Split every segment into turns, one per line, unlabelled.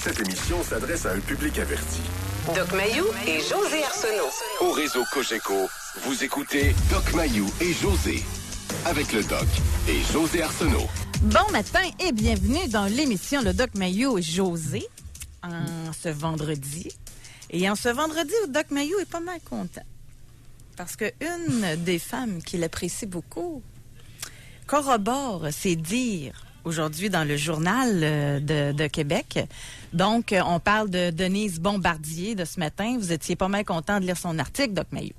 Cette émission s'adresse à un public averti.
Doc Mayou et José Arsenault.
Au réseau Cogeco, vous écoutez Doc Mayou et José. Avec le Doc et José Arsenault.
Bon matin et bienvenue dans l'émission Le Doc Mayou et José en ce vendredi. Et en ce vendredi, le Doc Mayou est pas mal content. Parce qu'une des femmes qu'il apprécie beaucoup corrobore ses dires aujourd'hui dans le journal de Québec. Donc, on parle de Denise Bombardier de ce matin. Vous étiez pas mal content de lire son article, Doc Mayou.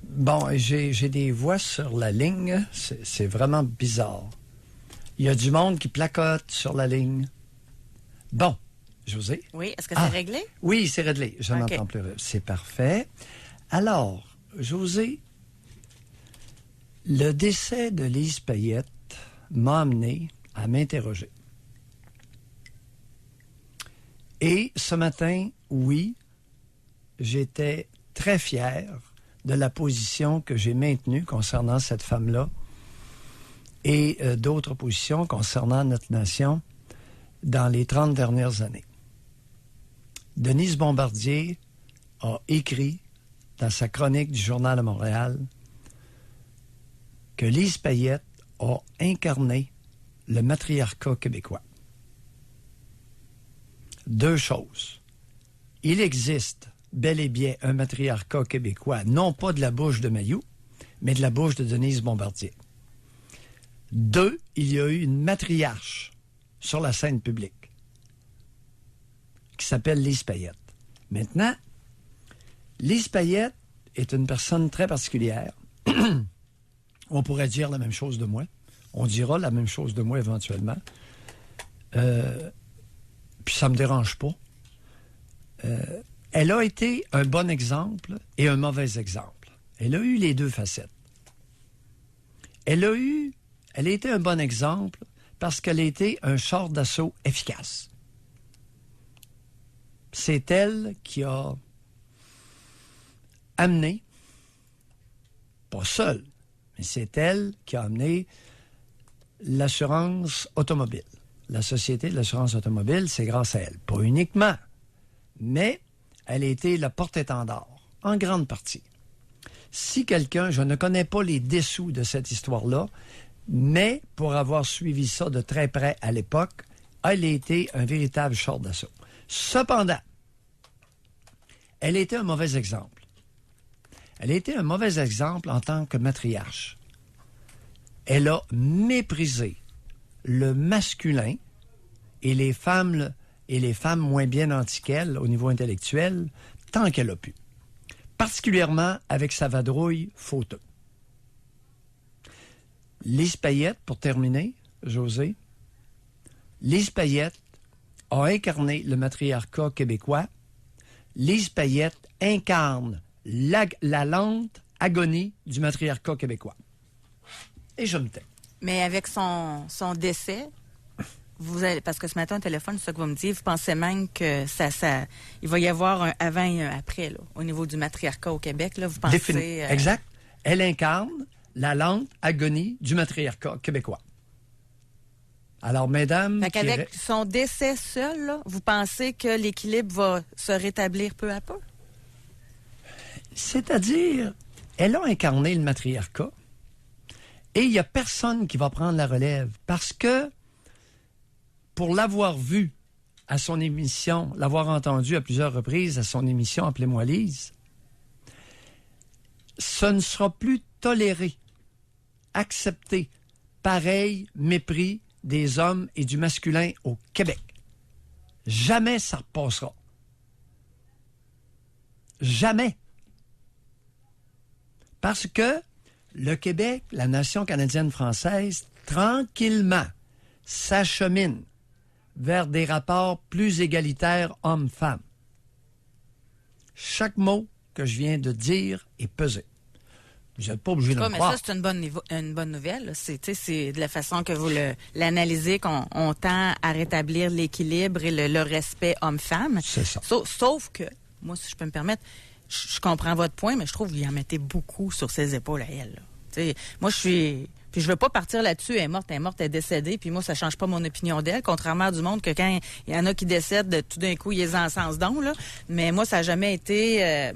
Bon, j'ai des voix sur la ligne. C'est vraiment bizarre. Il y a du monde qui placote sur la ligne. Bon, José?
Oui, est-ce que c'est réglé?
Oui, c'est réglé. Je n'entends plus. C'est parfait. Alors, José, le décès de Lise Payette m'a amené à m'interroger. Et ce matin, oui, j'étais très fier de la position que j'ai maintenue concernant cette femme-là et d'autres positions concernant notre nation dans les 30 dernières années. Denise Bombardier a écrit dans sa chronique du Journal de Montréal que Lise Payette a incarné le matriarcat québécois. Deux choses. Il existe bel et bien un matriarcat québécois, non pas de la bouche de Mayou, mais de la bouche de Denise Bombardier. Deux, il y a eu une matriarche sur la scène publique qui s'appelle Lise Payette. Maintenant, Lise Payette est une personne très particulière. On pourrait dire la même chose de moi. On dira la même chose de moi éventuellement. Puis ça me dérange pas. Elle a été un bon exemple et un mauvais exemple. Elle a eu les deux facettes. Elle a été un bon exemple parce qu'elle a été un char d'assaut efficace. C'est elle qui a amené, pas seule, mais c'est elle qui a amené l'assurance automobile. La Société de l'assurance automobile, c'est grâce à elle. Pas uniquement, mais elle a été le porte-étendard, en grande partie. Si quelqu'un, je ne connais pas les dessous de cette histoire-là, mais pour avoir suivi ça de très près à l'époque, elle a été un véritable char d'assaut. Cependant, elle a été un mauvais exemple. Elle a été un mauvais exemple en tant que matriarche. Elle a méprisé le masculin et les femmes moins bien nantis qu'elle au niveau intellectuel tant qu'elle a pu. Particulièrement avec sa vadrouille photo. Lise Payette, pour terminer, José, Lise Payette a incarné le matriarcat québécois. Lise Payette incarne la lente agonie du matriarcat québécois. Et je me tais.
Mais avec son décès, parce que ce matin, au téléphone, c'est ça que vous me dites, vous pensez même que il va y avoir un avant et un après, là, au niveau du matriarcat au Québec, là, vous pensez...
Exact. Elle incarne la lente agonie du matriarcat québécois. Alors, mesdames...
Fait qu'avec son décès seul, là, vous pensez que l'équilibre va se rétablir peu à peu?
C'est-à-dire, elle a incarné le matriarcat et il n'y a personne qui va prendre la relève parce que, pour l'avoir vu à son émission, l'avoir entendu à plusieurs reprises à son émission Appelez-moi Lise, ce ne sera plus toléré, accepté, pareil mépris des hommes et du masculin au Québec. Jamais ça repassera. Jamais. Parce que le Québec, la nation canadienne-française, tranquillement s'achemine vers des rapports plus égalitaires hommes-femmes. Chaque mot que je viens de dire est pesé. Vous n'êtes pas obligé de me croire.
Mais ça, c'est une bonne nouvelle. C'est de la façon que vous l'analysez qu'on tend à rétablir l'équilibre et le respect homme-femme.
C'est ça.
Sauf que, moi, si je peux me permettre, je comprends votre point, mais je trouve que vous y en mettez beaucoup sur ses épaules à elle. Moi, je suis Puis je veux pas partir là-dessus, elle est morte, elle est décédée, puis moi, ça change pas mon opinion d'elle, contrairement à du monde que quand il y en a qui décèdent, tout d'un coup, ils les encensent donc, là. Mais moi, ça a jamais été...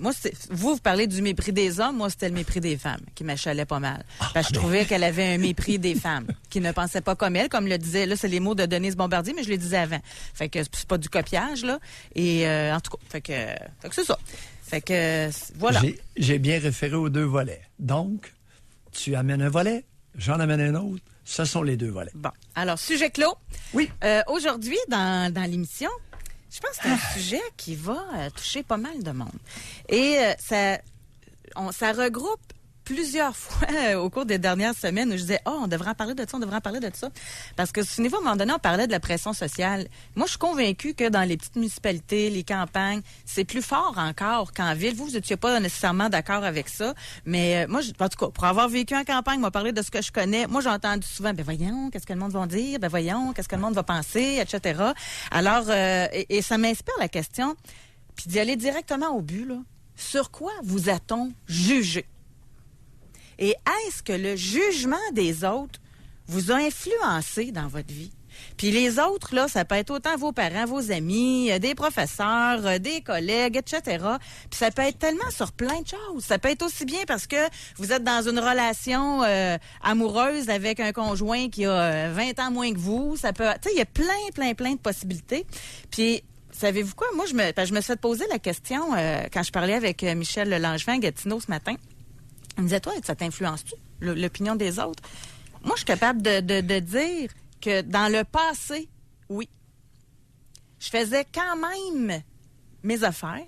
vous parlez du mépris des hommes, moi, c'était le mépris des femmes qui m'achalait pas mal. Parce que je trouvais qu'elle avait un mépris des femmes, qui ne pensaient pas comme elle, comme le disait, là, c'est les mots de Denise Bombardier, mais je les disais avant. Fait que c'est pas du copiage, là. Et en tout cas, fait que c'est ça. Fait que, voilà.
J'ai bien référé aux 2 volets. Donc, tu amènes un volet, j'en amène un autre. Ce sont les 2 volets.
Bon. Alors, sujet clos.
Oui.
Aujourd'hui, dans l'émission, je pense que c'est un sujet qui va toucher pas mal de monde. Et ça regroupe plusieurs fois au cours des dernières semaines où je disais, on devrait en parler de ça, on devrait en parler de ça. Parce que ce niveau, à un moment donné, on parlait de la pression sociale. Moi, je suis convaincue que dans les petites municipalités, les campagnes, c'est plus fort encore qu'en ville. Vous n'étiez pas nécessairement d'accord avec ça. Mais moi, en tout cas, pour avoir vécu en campagne, moi, parler de ce que je connais, moi, j'ai entendu souvent, voyons, qu'est-ce que le monde va dire? Voyons, qu'est-ce que le monde va penser, etc. Alors, et ça m'inspire la question, puis d'y aller directement au but, là. Sur quoi vous a-t-on jugé? Et est-ce que le jugement des autres vous a influencé dans votre vie? Puis les autres, là, ça peut être autant vos parents, vos amis, des professeurs, des collègues, etc. Puis ça peut être tellement sur plein de choses. Ça peut être aussi bien parce que vous êtes dans une relation amoureuse avec un conjoint qui a 20 ans moins que vous. Ça peut, tu sais, il y a plein de possibilités. Puis savez-vous quoi? Moi, je me suis fait poser la question quand je parlais avec Michel Langevin à Gatineau ce matin. Il me disait, toi, ça t'influence-tu, l'opinion des autres? Moi, je suis capable de dire que dans le passé, oui. Je faisais quand même mes affaires,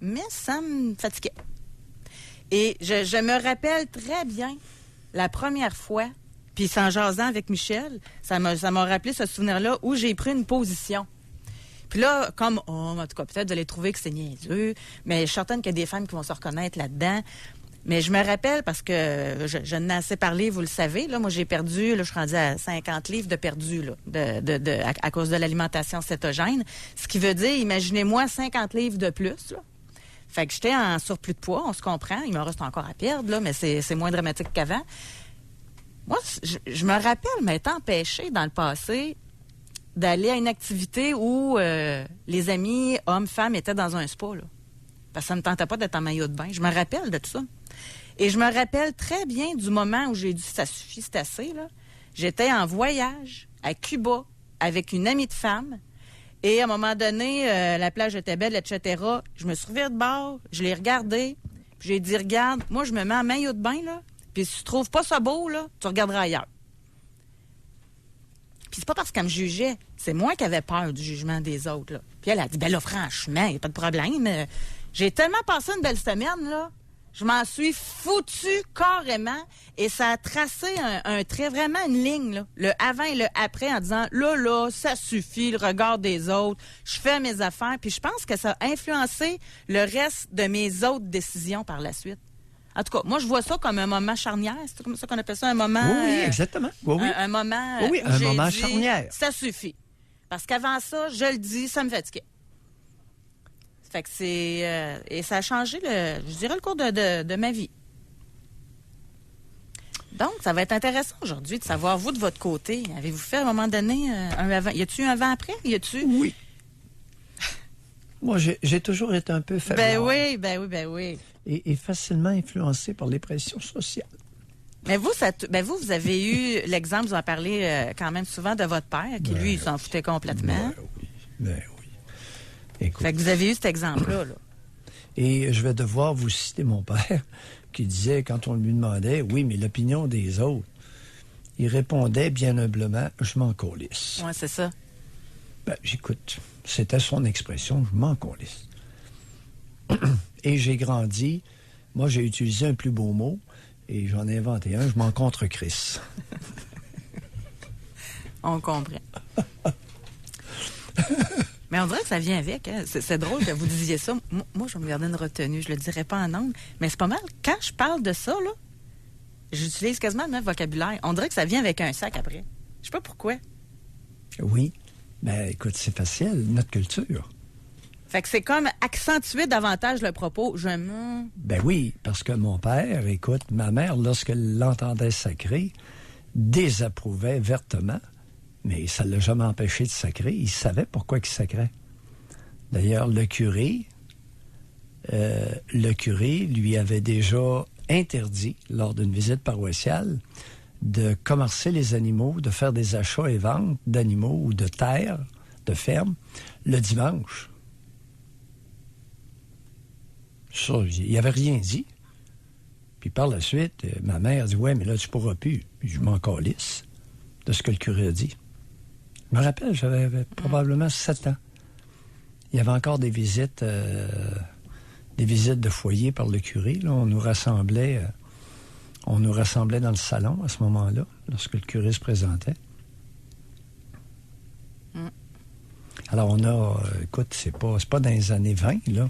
mais ça me fatiguait. Et je me rappelle très bien la première fois, puis en jasant avec Michel, ça m'a rappelé ce souvenir-là où j'ai pris une position. Puis là, comme, en tout cas, peut-être vous allez trouver que c'est niaiseux, mais je suis certaine qu'il y a des femmes qui vont se reconnaître là-dedans. Mais je me rappelle, parce que je n'ai assez parlé, vous le savez, là, moi j'ai perdu, là, je suis rendue à 50 livres de perdu là, à cause de l'alimentation cétogène. Ce qui veut dire, imaginez-moi 50 livres de plus. Là. Fait que j'étais en surplus de poids, on se comprend, il me reste encore à perdre, là, mais c'est moins dramatique qu'avant. Moi, je me rappelle m'être empêchée dans le passé d'aller à une activité où les amis, hommes, femmes, étaient dans un spa, là. Parce que ça ne me tentait pas d'être en maillot de bain. Je me rappelle de tout ça. Et je me rappelle très bien du moment où j'ai dit « ça suffit, c'est assez ». J'étais en voyage à Cuba avec une amie de femme. Et à un moment donné, la plage était belle, etc. Je me suis revirée de bord, je l'ai regardé. Puis j'ai dit « regarde, moi je me mets en maillot de bain, là. Puis si tu trouves pas ça beau, là, tu regarderas ailleurs. » Puis c'est pas parce qu'elle me jugeait, c'est moi qui avais peur du jugement des autres, là. Puis elle a dit « ben là, franchement, il n'y a pas de problème. » J'ai tellement passé une belle semaine, là. Je m'en suis foutue carrément et ça a tracé un trait, vraiment une ligne, là. Le avant et le après en disant, là, ça suffit, le regard des autres, je fais mes affaires. Puis je pense que ça a influencé le reste de mes autres décisions par la suite. En tout cas, moi, je vois ça comme un moment charnière. C'est comme ça qu'on appelle ça, un moment...
Oui, exactement. Oui.
Un moment...
Oui, un moment charnière.
Ça suffit. Parce qu'avant ça, je le dis, ça me fatiguait. Fait que c'est... et ça a changé, je dirais, le cours de ma vie. Donc, ça va être intéressant aujourd'hui de savoir, vous, de votre côté, avez-vous fait à un moment donné un avant? Y a-tu un avant-après?
Oui. Moi, j'ai toujours été un peu faible.
Ben oui.
Et facilement influencé par les pressions sociales.
Mais vous, vous avez eu l'exemple, vous en parlez quand même souvent de votre père, qui, lui, il s'en foutait complètement.
Ben oui. Écoute,
fait que vous avez eu cet exemple-là. Là.
Et je vais devoir vous citer mon père, qui disait, quand on lui demandait, oui, mais l'opinion des autres, il répondait bien humblement, je m'en calisse.
Oui, c'est ça.
Ben, j'écoute, c'était son expression, je m'en calisse. Et j'ai grandi, moi j'ai utilisé un plus beau mot, et j'en ai inventé un, je m'en contre-crisse.
On comprend. Mais on dirait que ça vient avec. Hein? C'est drôle que vous disiez ça. Moi, je vais me garder une retenue. Je le dirai pas en ondes. Mais c'est pas mal. Quand je parle de ça, là, j'utilise quasiment le même vocabulaire. On dirait que ça vient avec un sac après. Je sais pas pourquoi.
Oui. Ben, écoute, c'est facile, notre culture.
Fait que c'est comme accentuer davantage le propos.
Ben oui, parce que mon père, écoute, ma mère, lorsqu'elle l'entendait sacrer, désapprouvait vertement, mais ça ne l'a jamais empêché de sacrer. Il savait pourquoi il sacrait. D'ailleurs, le curé lui avait déjà interdit, lors d'une visite paroissiale, de commercer les animaux, de faire des achats et ventes d'animaux ou de terres, de fermes, le dimanche. Ça, il n'avait rien dit. Puis par la suite, ma mère dit « Ouais, mais là, tu ne pourras plus. » Je m'en calisse de ce que le curé a dit. Je me rappelle, j'avais probablement 7 ans. Il y avait encore des visites de foyer par le curé. Là. On nous rassemblait dans le salon à ce moment-là, lorsque le curé se présentait. Alors on a, écoute, c'est pas dans les années 20, là.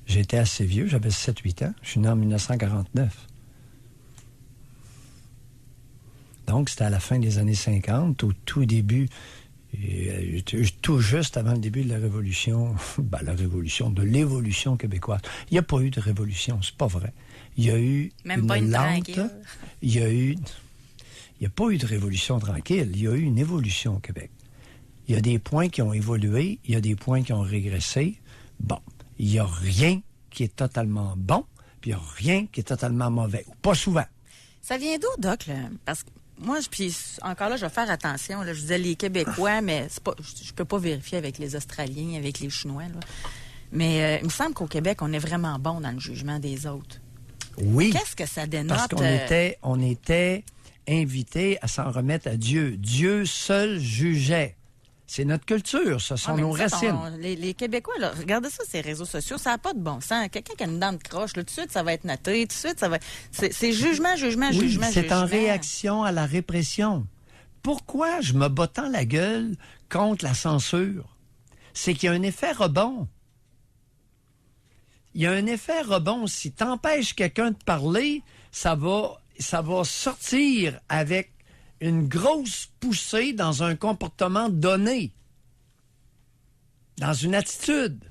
J'étais assez vieux, j'avais 7-8 ans. Je suis né en 1949. Donc, c'était à la fin des années 50, au tout début, tout juste avant le début de la Révolution, de l'évolution québécoise. Il n'y a pas eu de révolution, c'est pas vrai. Il y a eu
même pas une
lente... Il n'y a pas eu de révolution tranquille, il y a eu une évolution au Québec. Il y a des points qui ont évolué, il y a des points qui ont régressé. Bon. Il n'y a rien qui est totalement bon, puis il n'y a rien qui est totalement mauvais. Pas souvent.
Ça vient d'où, Doc? Là? Parce que moi, puis encore là, je vais faire attention. Là, je disais les Québécois, mais c'est pas, je peux pas vérifier avec les Australiens, avec les Chinois. Là. Mais il me semble qu'au Québec, on est vraiment bon dans le jugement des autres.
Oui.
Qu'est-ce que ça dénote?
Parce qu'on était invités à s'en remettre à Dieu. Dieu seul jugeait. C'est notre culture, ce sont nos racines.
Les Québécois, là, regardez ça, ces réseaux sociaux, ça n'a pas de bon sens. Quelqu'un qui a une dent de croche, là, tout de suite, ça va être noté, tout de suite, ça va... C'est jugement,
oui, c'est en réaction à la répression. Pourquoi je me bats tant la gueule contre la censure? C'est qu'il y a un effet rebond. Il y a un effet rebond. Si tu empêches quelqu'un de parler, ça va sortir avec une grosse poussée dans un comportement donné, dans une attitude.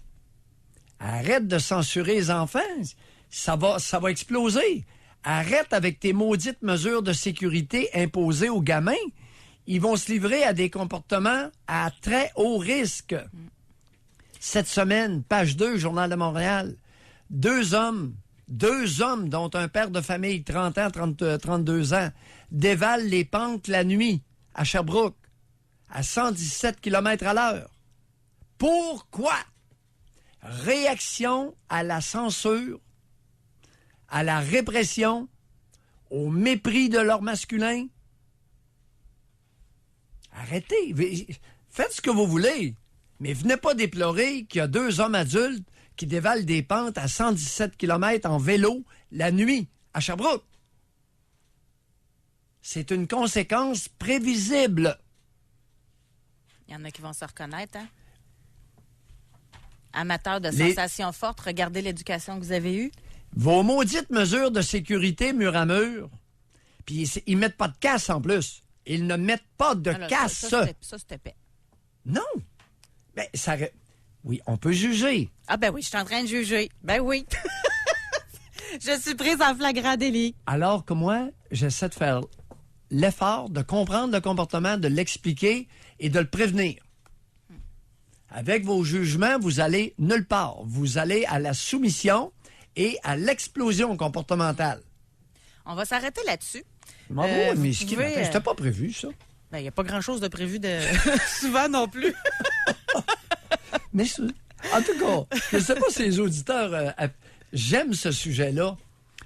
Arrête de censurer les enfants, ça va exploser. Arrête avec tes maudites mesures de sécurité imposées aux gamins. Ils vont se livrer à des comportements à très haut risque. Cette semaine, page 2, Journal de Montréal, deux hommes, dont un père de famille, 30 ans, 32 ans, dévalent les pentes la nuit à Sherbrooke à 117 km/h. Pourquoi? Réaction à la censure, à la répression, au mépris de leur masculin. Arrêtez. Faites ce que vous voulez, mais venez pas déplorer qu'il y a deux hommes adultes qui dévalent des pentes à 117 km en vélo la nuit à Sherbrooke. C'est une conséquence prévisible.
Il y en a qui vont se reconnaître, hein? Amateurs de sensations fortes, regardez l'éducation que vous avez eue.
Vos maudites mesures de sécurité mur à mur, puis ils mettent pas de casse en plus. Ils ne mettent pas de casse.
Ça, c'était épais.
Non. Ben, ça... Oui, on peut juger.
Ah ben oui, je suis en train de juger. Ben oui. Je suis prise en flagrant délit.
Alors que moi, j'essaie de faire l'effort de comprendre le comportement, de l'expliquer et de le prévenir. Avec vos jugements, vous allez nulle part. Vous allez à la soumission et à l'explosion comportementale.
On va s'arrêter là-dessus.
Mais c'était pas prévu, ça.
Ben, il n'y a pas grand-chose de prévu souvent non plus.
Mais en tout cas, je ne sais pas si les auditeurs j'aime ce sujet-là.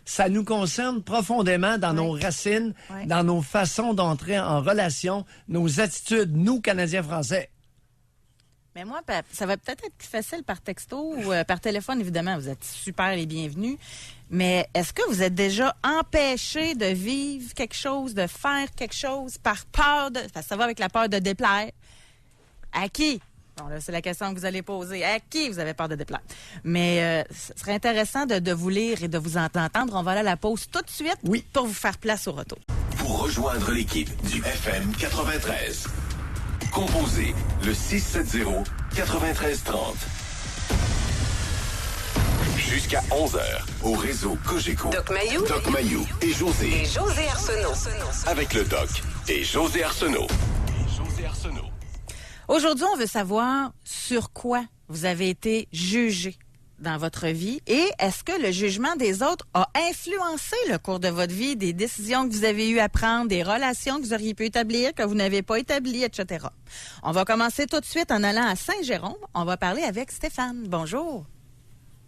Ça nous concerne profondément dans nos racines, dans nos façons d'entrer en relation, nos attitudes, nous, Canadiens-Français.
Mais moi, ça va peut-être être plus facile par texto ou par téléphone, évidemment. Vous êtes super les bienvenus. Mais est-ce que vous êtes déjà empêché de vivre quelque chose, de faire quelque chose par peur de... Parce que ça va avec la peur de déplaire. À qui? Bon, là, c'est la question que vous allez poser. À qui vous avez peur de déplaire? Mais ce serait intéressant de vous lire et de vous entendre. On va aller à la pause tout de suite pour vous faire place au retour.
Pour rejoindre l'équipe du FM 93, composez le 670-9330. Jusqu'à 11h, au réseau Cogeco.
Doc Mayou.
Doc Mayou et José.
Et José Arsenault.
Avec le Doc et José Arsenault.
Aujourd'hui, on veut savoir sur quoi vous avez été jugé dans votre vie et est-ce que le jugement des autres a influencé le cours de votre vie, des décisions que vous avez eu à prendre, des relations que vous auriez pu établir, que vous n'avez pas établies, etc. On va commencer tout de suite en allant à Saint-Jérôme. On va parler avec Stéphane. Bonjour.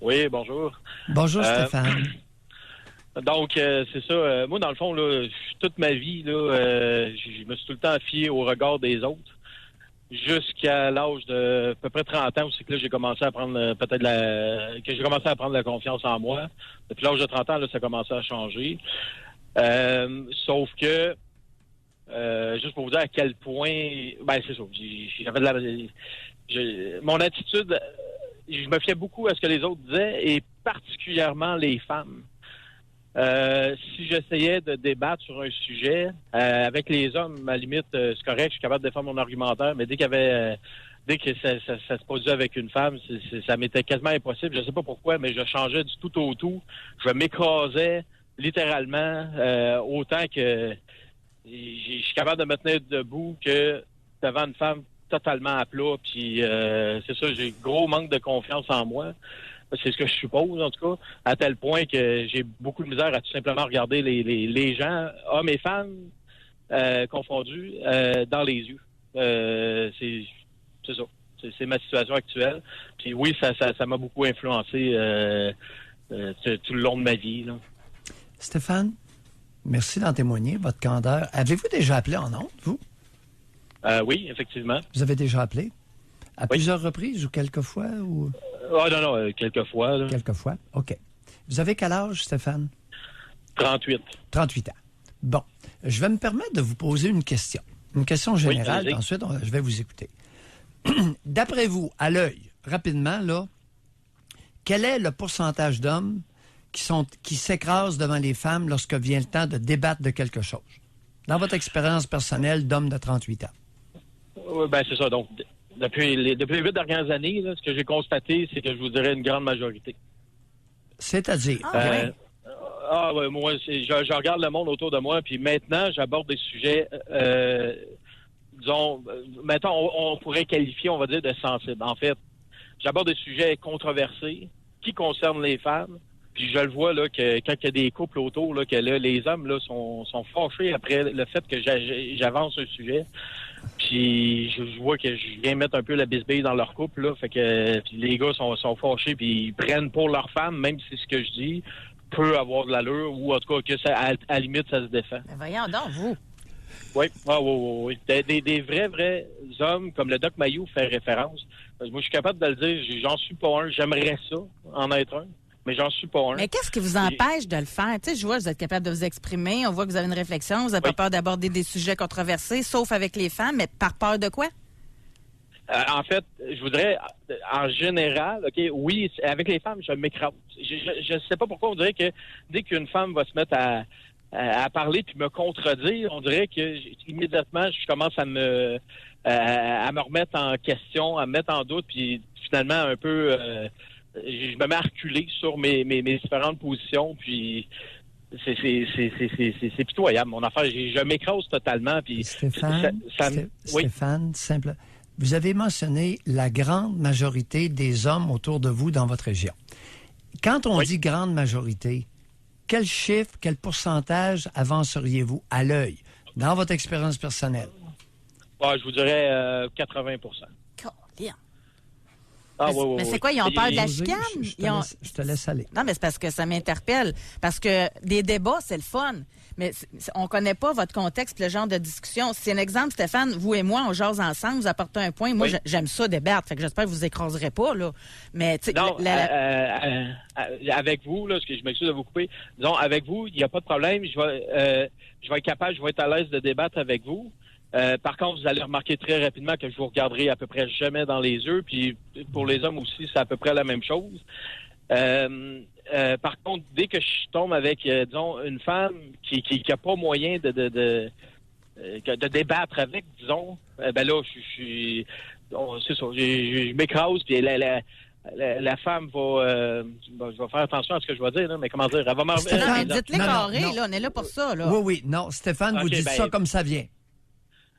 Oui, bonjour.
Bonjour, Stéphane.
Donc, c'est ça. Moi, dans le fond, là, toute ma vie, là, je me suis tout le temps fié au regard des autres. Jusqu'à l'âge de à peu près 30 ans, c'est que là, j'ai commencé à prendre j'ai commencé à prendre la confiance en moi. Depuis l'âge de 30 ans, là, ça a commencé à changer. Sauf que, juste pour vous dire à quel point, ben c'est ça, mon attitude, je me fiais beaucoup à ce que les autres disaient, et particulièrement les femmes. Si j'essayais de débattre sur un sujet avec les hommes, à la limite, c'est correct, je suis capable de défendre mon argumentaire, mais dès que ça se produisait avec une femme, ça m'était quasiment impossible. Je sais pas pourquoi, mais je changeais du tout au tout. Je m'écrasais littéralement autant que je suis capable de me tenir debout que devant une femme totalement à plat. Puis c'est ça, j'ai gros manque de confiance en moi. C'est ce que je suppose, en tout cas, à tel point que j'ai beaucoup de misère à tout simplement regarder les gens, hommes et femmes, confondus, dans les yeux. C'est ça. C'est ma situation actuelle. Puis oui, ça m'a beaucoup influencé tout le long de ma vie, là.
Stéphane, merci d'en témoigner, votre candeur. Avez-vous déjà appelé en ondes, vous?
Oui, effectivement.
Vous avez déjà appelé? À plusieurs reprises ou quelques fois? Ou...
non, quelques fois. Là.
Quelques fois, OK. Vous avez quel âge, Stéphane?
38.
38 ans. Bon, je vais me permettre de vous poser une question. Une question générale,
oui,
ensuite, je vais vous écouter. D'après vous, à l'œil, rapidement, là, quel est le pourcentage d'hommes qui s'écrasent devant les femmes lorsque vient le temps de débattre de quelque chose? Dans votre expérience personnelle d'homme de 38 ans.
Oui, ben c'est ça. Donc, depuis les 8 dernières années, là, ce que j'ai constaté, c'est que je vous dirais une grande majorité.
C'est-à-dire?
Moi, je regarde le monde autour de moi, puis maintenant, j'aborde des sujets, disons, mettons, on pourrait qualifier, on va dire, de sensibles. En fait, j'aborde des sujets controversés qui concernent les femmes, puis je le vois, là, que quand il y a des couples autour, là, que là, les hommes, là, sont fâchés après le fait que j'avance un sujet. Puis je vois que je viens mettre un peu la bisbille dans leur couple, là. Fait que puis les gars sont fâchés, puis ils prennent pour leur femme, même si ce que je dis peut avoir de l'allure, ou en tout cas que ça, à la limite, ça se défend.
Mais voyons donc, vous.
Oui. Oui. Des vrais hommes, comme le Doc Mayou fait référence. Moi, je suis capable de le dire, j'en suis pas un. J'aimerais ça, en être un. Mais j'en suis pas un.
Mais qu'est-ce qui vous empêche de le faire? Tu sais, je vois que vous êtes capable de vous exprimer, on voit que vous avez une réflexion, vous n'avez pas peur d'aborder des sujets controversés, sauf avec les femmes, mais par peur de quoi?
En fait, je voudrais, en général, OK, oui, avec les femmes, je m'écrase. Je sais pas pourquoi, on dirait que dès qu'une femme va se mettre à parler puis me contredire, on dirait que immédiatement, je commence à me remettre en question, à me mettre en doute, puis finalement, un peu... je me mets à reculer sur mes différentes positions, puis c'est pitoyable, mon affaire. Je m'écrase totalement. Puis
Stéphane, simple. Vous avez mentionné la grande majorité des hommes autour de vous dans votre région. Quand on dit grande majorité, quel chiffre, quel pourcentage avanceriez-vous à l'œil dans votre expérience personnelle?
Je vous dirais 80
Mais c'est quoi, ils ont peur de la chicane?
Je te laisse aller.
Non, mais c'est parce que ça m'interpelle. Parce que des débats, c'est le fun. Mais on connaît pas votre contexte, le genre de discussion. C'est un exemple, Stéphane, vous et moi, on jase ensemble, vous apportez un point. Moi, j'aime ça débattre, fait que j'espère que vous écraserez pas, là. Mais, tu sais...
Non, avec vous, là, parce que je m'excuse de vous couper, disons, avec vous, il n'y a pas de problème. Je vais être capable, je vais être à l'aise de débattre avec vous. Par contre, vous allez remarquer très rapidement que je vous regarderai à peu près jamais dans les yeux. Puis pour les hommes aussi, c'est à peu près la même chose. Par contre, dès que je tombe avec, disons, une femme qui a pas moyen de débattre avec, disons, ben là, c'est ça, je m'écrase. Puis la femme va... je vais faire attention à ce que je vais dire, là, mais comment dire? Elle va m'en
Non, dites-les
Non,
carré,
non.
là, on est là pour ça. Là.
Oui. Non, Stéphane, vous
Ok,
dites ça comme ça vient.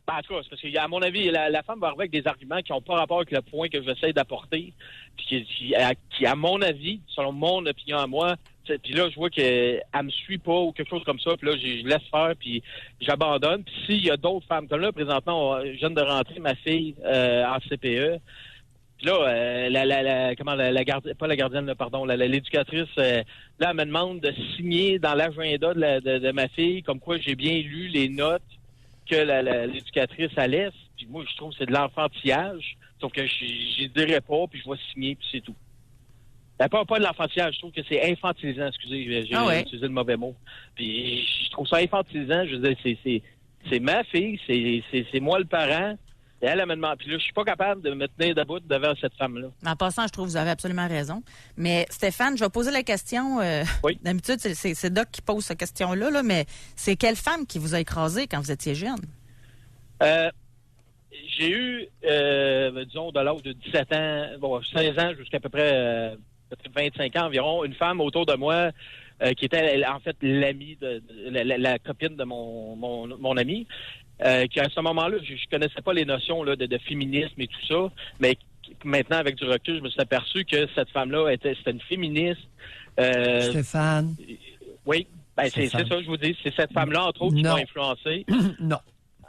En tout cas, c'est parce qu'à mon avis, la femme va arriver avec des arguments qui n'ont pas rapport avec le point que j'essaie d'apporter, puis qui, à mon avis, selon mon opinion à moi, puis là, je vois qu'elle me suit pas ou quelque chose comme ça, puis là, je laisse faire, puis j'abandonne. Puis s'il y a d'autres femmes, comme là, présentement, je viens de rentrer ma fille en CPE, puis là, l'éducatrice, là, elle me demande de signer dans l'agenda de ma fille, comme quoi j'ai bien lu les notes que l'éducatrice elle laisse. Puis moi, je trouve que c'est de l'enfantillage. Sauf que j'y dirais pas, puis je vais signer, puis c'est tout. Ben, pas de l'enfantillage, je trouve que c'est infantilisant. Excusez, j'ai utilisé le mauvais mot. Puis je trouve ça infantilisant. Je veux dire, c'est ma fille, c'est moi le parent. Et elle me demande. Puis là, je suis pas capable de me tenir debout devant cette femme-là.
En passant, je trouve que vous avez absolument raison. Mais Stéphane, je vais poser la question.
Oui.
D'habitude, c'est Doc qui pose cette question-là, là, mais c'est quelle femme qui vous a écrasé quand vous étiez jeune?
J'ai eu, disons, de l'âge de 17 ans, 16 ans jusqu'à peu près peut-être 25 ans environ, une femme autour de moi qui était en fait l'amie, la copine de mon ami. Qui à ce moment-là, je connaissais pas les notions là, de féminisme et tout ça, mais maintenant, avec du recul, je me suis aperçu que cette femme-là c'était une féministe.
Stéphane?
Oui, ben, c'est ça, je vous dis. C'est cette femme-là, entre autres, qui m'a influencé.
Non.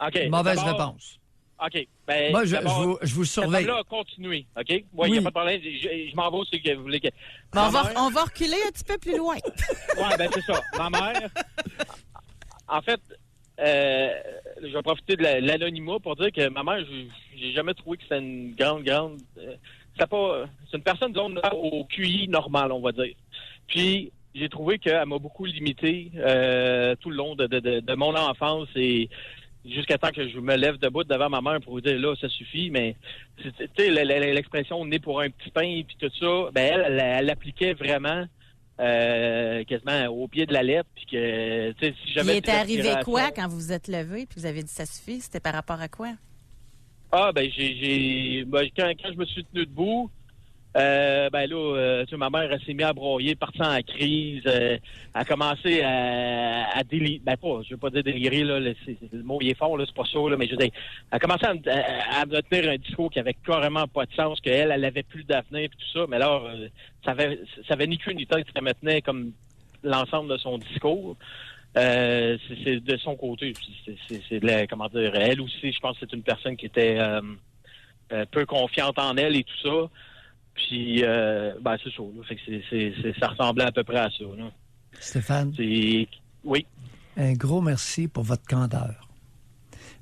OK.
Mauvaise réponse.
OK. Ben,
moi, je vous surveille.
Cette femme-là a continué, OK? Oui, il n'y a pas de problème. Je m'en vais aussi que vous voulez que...
On va reculer un petit peu plus loin.
Oui, ben c'est ça. Ma mère... En fait... je vais profiter de l'anonymat pour dire que ma mère, j'ai jamais trouvé que c'était une grande... c'est une personne, disons, au QI normal, on va dire. Puis, j'ai trouvé qu'elle m'a beaucoup limité tout le long de mon enfance et jusqu'à temps que je me lève debout devant ma mère pour vous dire, là, ça suffit, mais tu sais, l'expression « né pour un petit pain » puis tout ça, ben elle l'appliquait vraiment... quasiment au pied de la lettre, puis que, tu sais, si jamais...
Il était arrivé quoi quand vous vous êtes levé, puis vous avez dit ça suffit? C'était par rapport à quoi?
Ah, ben, quand je me suis tenu debout, ben là, tu sais, ma mère, elle s'est mise à broyer, partie en crise, a commencé à délirer, ben pas, je veux pas dire délirer, là, le mot il est fort, là, c'est pas ça, là, mais je veux dire, elle a commencé à me tenir un discours qui avait carrément pas de sens, qu'elle, elle avait plus d'avenir et tout ça, mais là, ça avait ni queue ni tête, ça me tenait comme l'ensemble de son discours. C'est de son côté, c'est de la, comment dire, elle aussi, je pense que c'est une personne qui était peu confiante en elle et tout ça. Puis, ben, c'est ça. Là. Fait que ça ressemblait à peu près à ça. Là.
Stéphane?
Oui.
Un gros merci pour votre candeur.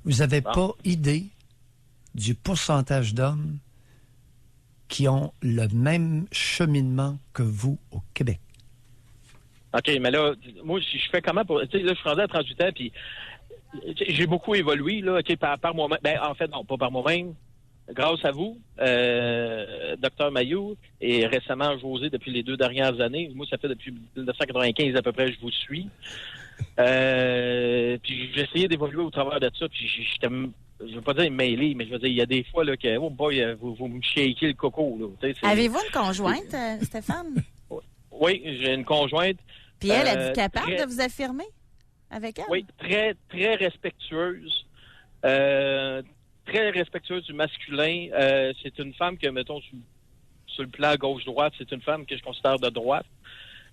Vous n'avez pas idée du pourcentage d'hommes qui ont le même cheminement que vous au Québec.
OK, mais là, moi, je fais comment pour... Tu sais, là, je suis rendu à 38 ans, puis j'ai beaucoup évolué, là, OK, par moi-même. Ben, en fait, non, pas par moi-même. Grâce à vous, Dr Mayou, et récemment José depuis les 2 dernières années. Moi, ça fait depuis 1995 à peu près, je vous suis. Puis j'ai essayé d'évoluer au travers de ça, puis j'étais, je veux pas dire mêlé, mais je veux dire, il y a des fois là, que, oh boy, vous me shakez le coco. Là.
Avez-vous une conjointe, Stéphane?
Oui, j'ai une conjointe.
Puis elle a-t-elle capable de vous affirmer avec elle?
Oui, très, très respectueuse. Très respectueuse du masculin. C'est une femme que, mettons, sur le plan gauche-droite, c'est une femme que je considère de droite.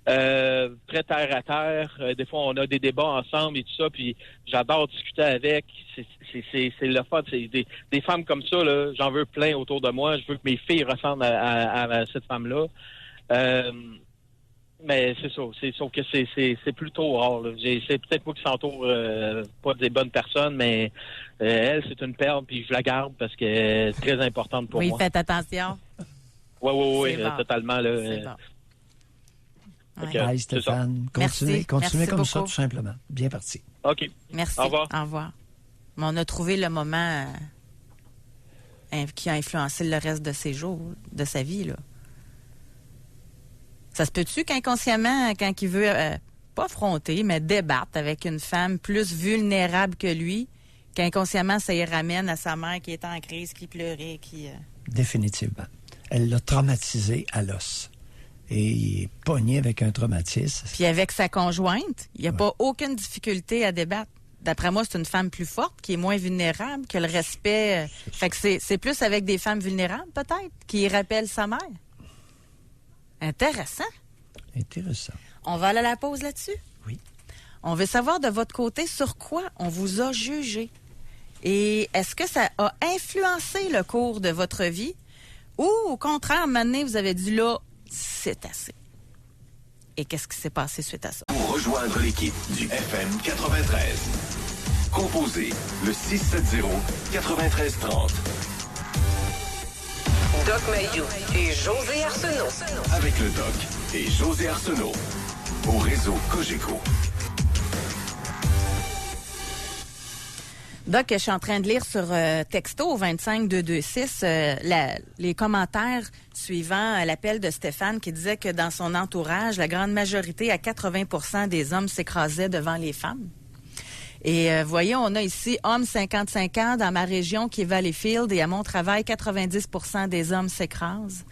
Très terre à terre. Des fois, on a des débats ensemble et tout ça, puis j'adore discuter avec. C'est le fun. C'est des femmes comme ça, là, j'en veux plein autour de moi. Je veux que mes filles ressemblent à cette femme-là. Mais c'est ça. Sauf que c'est plutôt rare. Là. C'est peut-être moi qui s'entoure pas des bonnes personnes, mais elle, c'est une perle, puis je la garde parce qu'elle est très importante pour moi.
Oui, faites attention.
Oui,
bon.
totalement. Là,
c'est bon.
Okay, bye, Stéphane. Continuez comme ça, tout simplement. Bien parti.
OK.
Merci.
Au revoir.
Au revoir. Mais on a trouvé le moment qui a influencé le reste de ses jours, de sa vie, là. Ça se peut-tu qu'inconsciemment, quand il veut, pas affronter, mais débattre avec une femme plus vulnérable que lui, qu'inconsciemment, ça y ramène à sa mère qui était en crise, qui pleurait, qui...
Définitivement. elle l'a traumatisé à l'os. Et il est pogné avec un traumatisme.
Puis avec sa conjointe, il n'y a pas aucune difficulté à débattre. D'après moi, c'est une femme plus forte, qui est moins vulnérable, que le respect... Fait que c'est plus avec des femmes vulnérables, peut-être, qui rappellent sa mère. Intéressant.
Intéressant.
On va aller à la pause là-dessus?
Oui.
On veut savoir de votre côté sur quoi on vous a jugé. Et est-ce que ça a influencé le cours de votre vie? Ou, au contraire, à un moment donné, vous avez dit là, c'est assez. Et qu'est-ce qui s'est passé suite à ça?
Pour rejoindre l'équipe du FM 93, composez le 670-9330.
Doc Mayou et José Arsenault.
Avec le Doc et José Arsenault. Au réseau Cogeco.
Doc, je suis en train de lire sur texto 25226 les commentaires suivant l'appel de Stéphane qui disait que dans son entourage, la grande majorité, à 80% des hommes s'écrasaient devant les femmes. Et voyez, on a ici hommes 55 ans dans ma région qui est Valleyfield et à mon travail, 90% des hommes s'écrasent.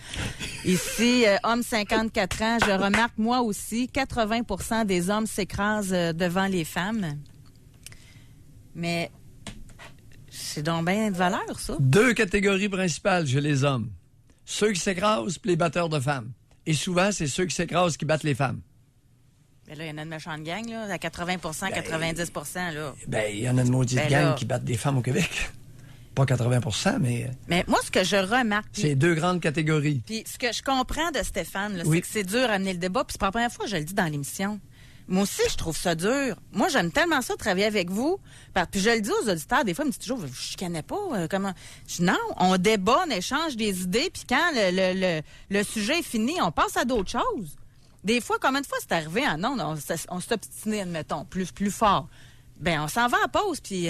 Ici, hommes 54 ans, je remarque moi aussi, 80% des hommes s'écrasent devant les femmes. Mais c'est donc bien de valeur, ça.
2 catégories principales chez les hommes. Ceux qui s'écrasent puis les batteurs de femmes. Et souvent, c'est ceux qui s'écrasent qui battent les femmes.
Mais là, il y en a une méchante gang, là, à 80 90 là.
Il y en a une maudite gang
là,
qui battent des femmes au Québec. Pas 80 mais
moi, ce que je remarque...
c'est 2 grandes catégories.
Puis ce que je comprends de Stéphane, là,
Oui.
c'est que c'est dur à amener le débat. Puis c'est pas la première fois que je le dis dans l'émission. Moi aussi, je trouve ça dur. Moi, j'aime tellement ça, travailler avec vous. Puis je le dis aux auditeurs, des fois, ils me disent toujours, je chicanais pas. Comment? Je dis, non, on débat, on échange des idées, puis quand le sujet est fini, on passe à d'autres choses. Des fois, combien de fois c'est arrivé en ondes, on s'obstinait, admettons, plus fort. Ben, on s'en va à pause, puis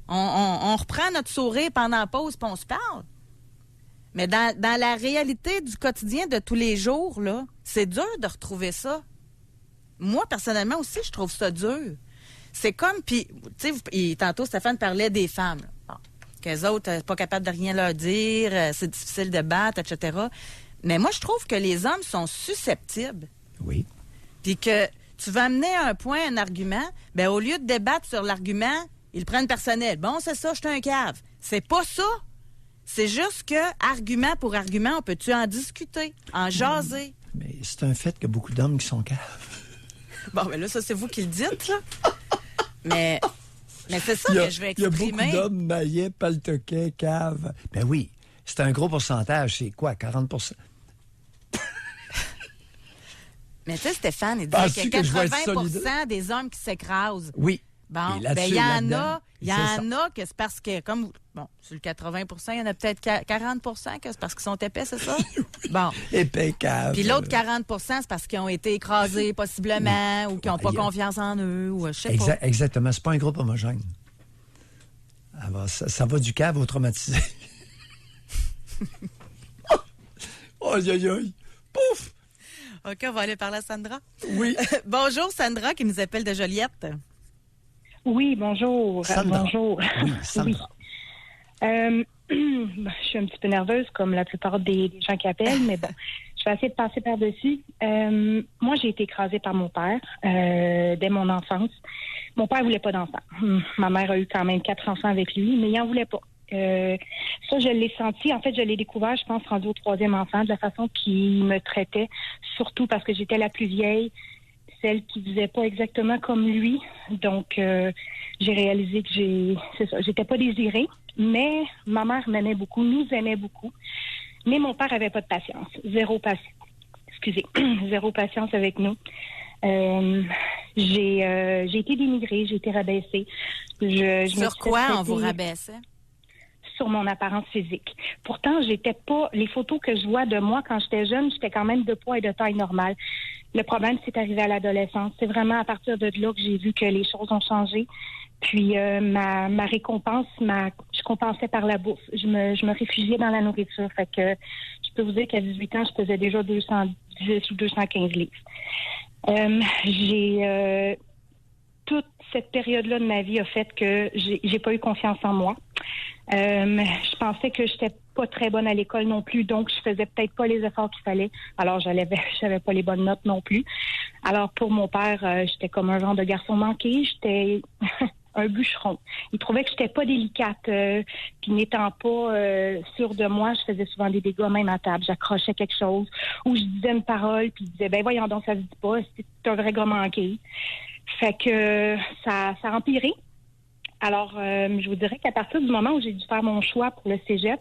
on reprend notre sourire pendant la pause, puis on se parle. Mais dans la réalité du quotidien de tous les jours, là, c'est dur de retrouver ça. Moi, personnellement aussi, je trouve ça dur. C'est comme, puis, tu sais, tantôt, Stéphane parlait des femmes. Bon, qu'elles autres, pas capables de rien leur dire, c'est difficile de battre, etc. Mais moi, je trouve que les hommes sont susceptibles.
Oui.
Puis que tu vas amener un point, un argument, ben au lieu de débattre sur l'argument, ils le prennent personnel. Bon, c'est ça, je suis un cave. C'est pas ça. C'est juste que, argument pour argument, on peut-tu en discuter, en jaser?
Mais c'est un fait qu'il y a beaucoup d'hommes qui sont caves.
Bon, ben là, ça, c'est vous qui le dites, là. Mais c'est ça que je vais exprimer.
Il y a beaucoup d'hommes maillets, paltoquets, caves. Ben oui, c'est un gros pourcentage. C'est quoi, 40 %?
Mais tu sais, Stéphane, il disait qu'il y a
que je vais être
80 des hommes qui s'écrasent.
Oui.
Bon,
Et
ben
là-dessus,
il y en
là-dedans,
a que c'est parce que, comme, bon, sur le 80 il y en a peut-être 40 que c'est parce qu'ils sont épais, c'est ça? Bon.
Épais, caves.
Puis l'autre 40 c'est parce qu'ils ont été écrasés, possiblement, ou qu'ils n'ont pas confiance en eux, ou je sais pas.
Exactement, c'est pas un groupe homogène. Alors, ça va du cave au traumatisé. Aïe, aïe, aïe. Pouf!
OK, on va aller parler à Sandra.
Oui.
Bonjour, Sandra, qui nous appelle de Joliette.
Oui, bonjour.
Sandra.
Bonjour.
Oui, Sandra.
Oui. Je suis un petit peu nerveuse, comme la plupart des gens qui appellent, mais bon, je vais essayer de passer par-dessus. Moi, j'ai été écrasée par mon père dès mon enfance. Mon père voulait pas d'enfants. Ma mère a eu quand même 4 enfants avec lui, mais il n'en voulait pas. Ça, je l'ai senti. En fait, je l'ai découvert, je pense, rendu au 3e enfant, de la façon qu'il me traitait, surtout parce que j'étais la plus vieille, celle qui ne faisait pas exactement comme lui. Donc, j'ai réalisé que j'étais pas désirée, mais ma mère m'aimait beaucoup, nous aimait beaucoup. Mais mon père avait pas de patience. Zéro patience avec nous. J'ai été dénigrée, j'ai été rabaissée.
Sur quoi on vous rabaissait?
Sur mon apparence physique. Pourtant, j'étais pas... Les photos que je vois de moi quand j'étais jeune, j'étais quand même de poids et de taille normale. Le problème, c'est arrivé à l'adolescence. C'est vraiment à partir de là que j'ai vu que les choses ont changé. Puis ma récompense, je compensais par la bouffe. Je me réfugiais dans la nourriture. Fait que je peux vous dire qu'à 18 ans, je pesais déjà 210 ou 215 livres. Toute cette période-là de ma vie a fait que j'ai pas eu confiance en moi. Je pensais que j'étais pas très bonne à l'école non plus, donc je faisais peut-être pas les efforts qu'il fallait. Alors, j'avais pas les bonnes notes non plus. Alors, pour mon père, j'étais comme un genre de garçon manqué. J'étais un bûcheron. Il trouvait que j'étais pas délicate, puis n'étant pas sûre de moi, je faisais souvent des dégâts même à table. J'accrochais quelque chose, ou je disais une parole, puis il disait, ben voyons donc, ça se dit pas, c'est un vrai gars manqué. Fait que ça a empiré. Alors, je vous dirais qu'à partir du moment où j'ai dû faire mon choix pour le cégep,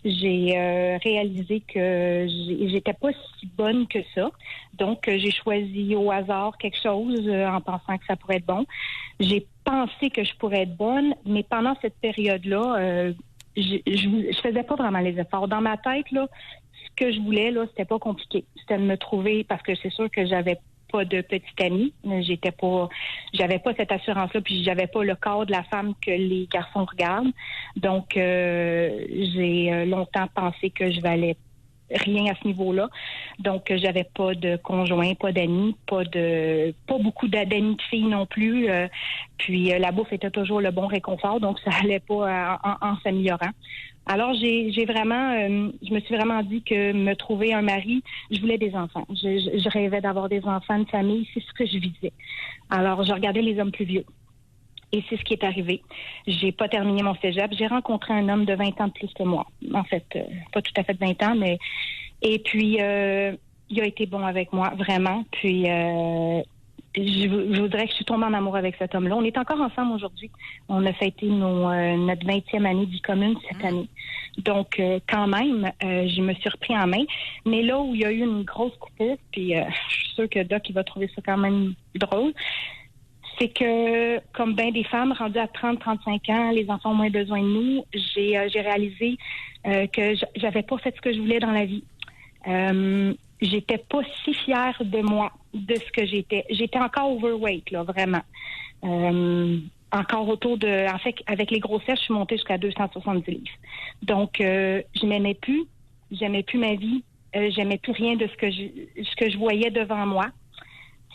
j'ai réalisé que j'étais pas si bonne que ça. Donc, j'ai choisi au hasard quelque chose en pensant que ça pourrait être bon. J'ai pensé que je pourrais être bonne, mais pendant cette période-là, je faisais pas vraiment les efforts. Dans ma tête, là, ce que je voulais, là, c'était pas compliqué. C'était de me trouver, parce que c'est sûr que j'avais pas de petite amie. J'avais pas cette assurance-là, puis j'avais pas le corps de la femme que les garçons regardent. Donc, j'ai longtemps pensé que je valais rien à ce niveau-là. Donc, j'avais pas de conjoint, pas d'amis, pas beaucoup d'amis de filles non plus. Puis, la bouffe était toujours le bon réconfort, donc ça allait pas en s'améliorant. Alors, j'ai vraiment, je me suis vraiment dit que me trouver un mari, je voulais des enfants. Je rêvais d'avoir des enfants, une famille, c'est ce que je visais. Alors, je regardais les hommes plus vieux. Et c'est ce qui est arrivé. J'ai pas terminé mon cégep. J'ai rencontré un homme de 20 ans de plus que moi. En fait, pas tout à fait de 20 ans, mais... Et puis, il a été bon avec moi, vraiment. Puis, je voudrais que je suis tombée en amour avec cet homme-là. On est encore ensemble aujourd'hui. On a fêté notre 20e année de vie commune cette année. Donc, quand même, je me suis repris en main. Mais là où il y a eu une grosse coupure, puis je suis sûre que Doc, il va trouver ça quand même drôle, c'est que, comme bien des femmes rendues à 30-35 ans, les enfants ont moins besoin de nous, j'ai réalisé que j'avais pas fait ce que je voulais dans la vie. J'étais pas si fière de moi, de ce que j'étais. J'étais encore overweight, là, vraiment. Encore autour de... En fait, avec les grossesses, je suis montée jusqu'à 270 livres. Donc, je m'aimais plus. J'aimais plus ma vie. J'aimais plus rien de ce que je voyais devant moi.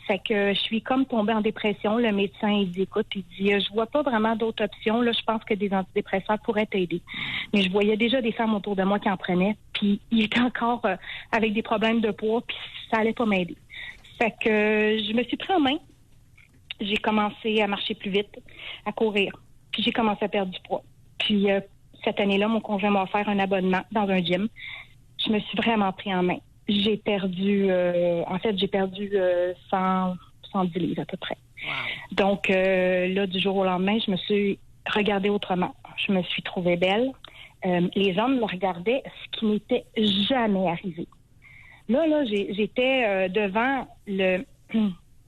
Fait que je suis comme tombée en dépression. Le médecin, il dit, écoute, il dit, je vois pas vraiment d'autres options. Là, je pense que des antidépresseurs pourraient t'aider. Mais je voyais déjà des femmes autour de moi qui en prenaient. Puis, il était encore avec des problèmes de poids, puis ça allait pas m'aider. Fait que je me suis pris en main. J'ai commencé à marcher plus vite, à courir. Puis, j'ai commencé à perdre du poids. Puis, cette année-là, mon conjoint m'a offert un abonnement dans un gym. Je me suis vraiment pris en main. J'ai perdu 110 livres à peu près. Wow. Donc, là, du jour au lendemain, je me suis regardée autrement. Je me suis trouvée belle. Les hommes me regardaient, ce qui n'était jamais arrivé. Là, j'étais devant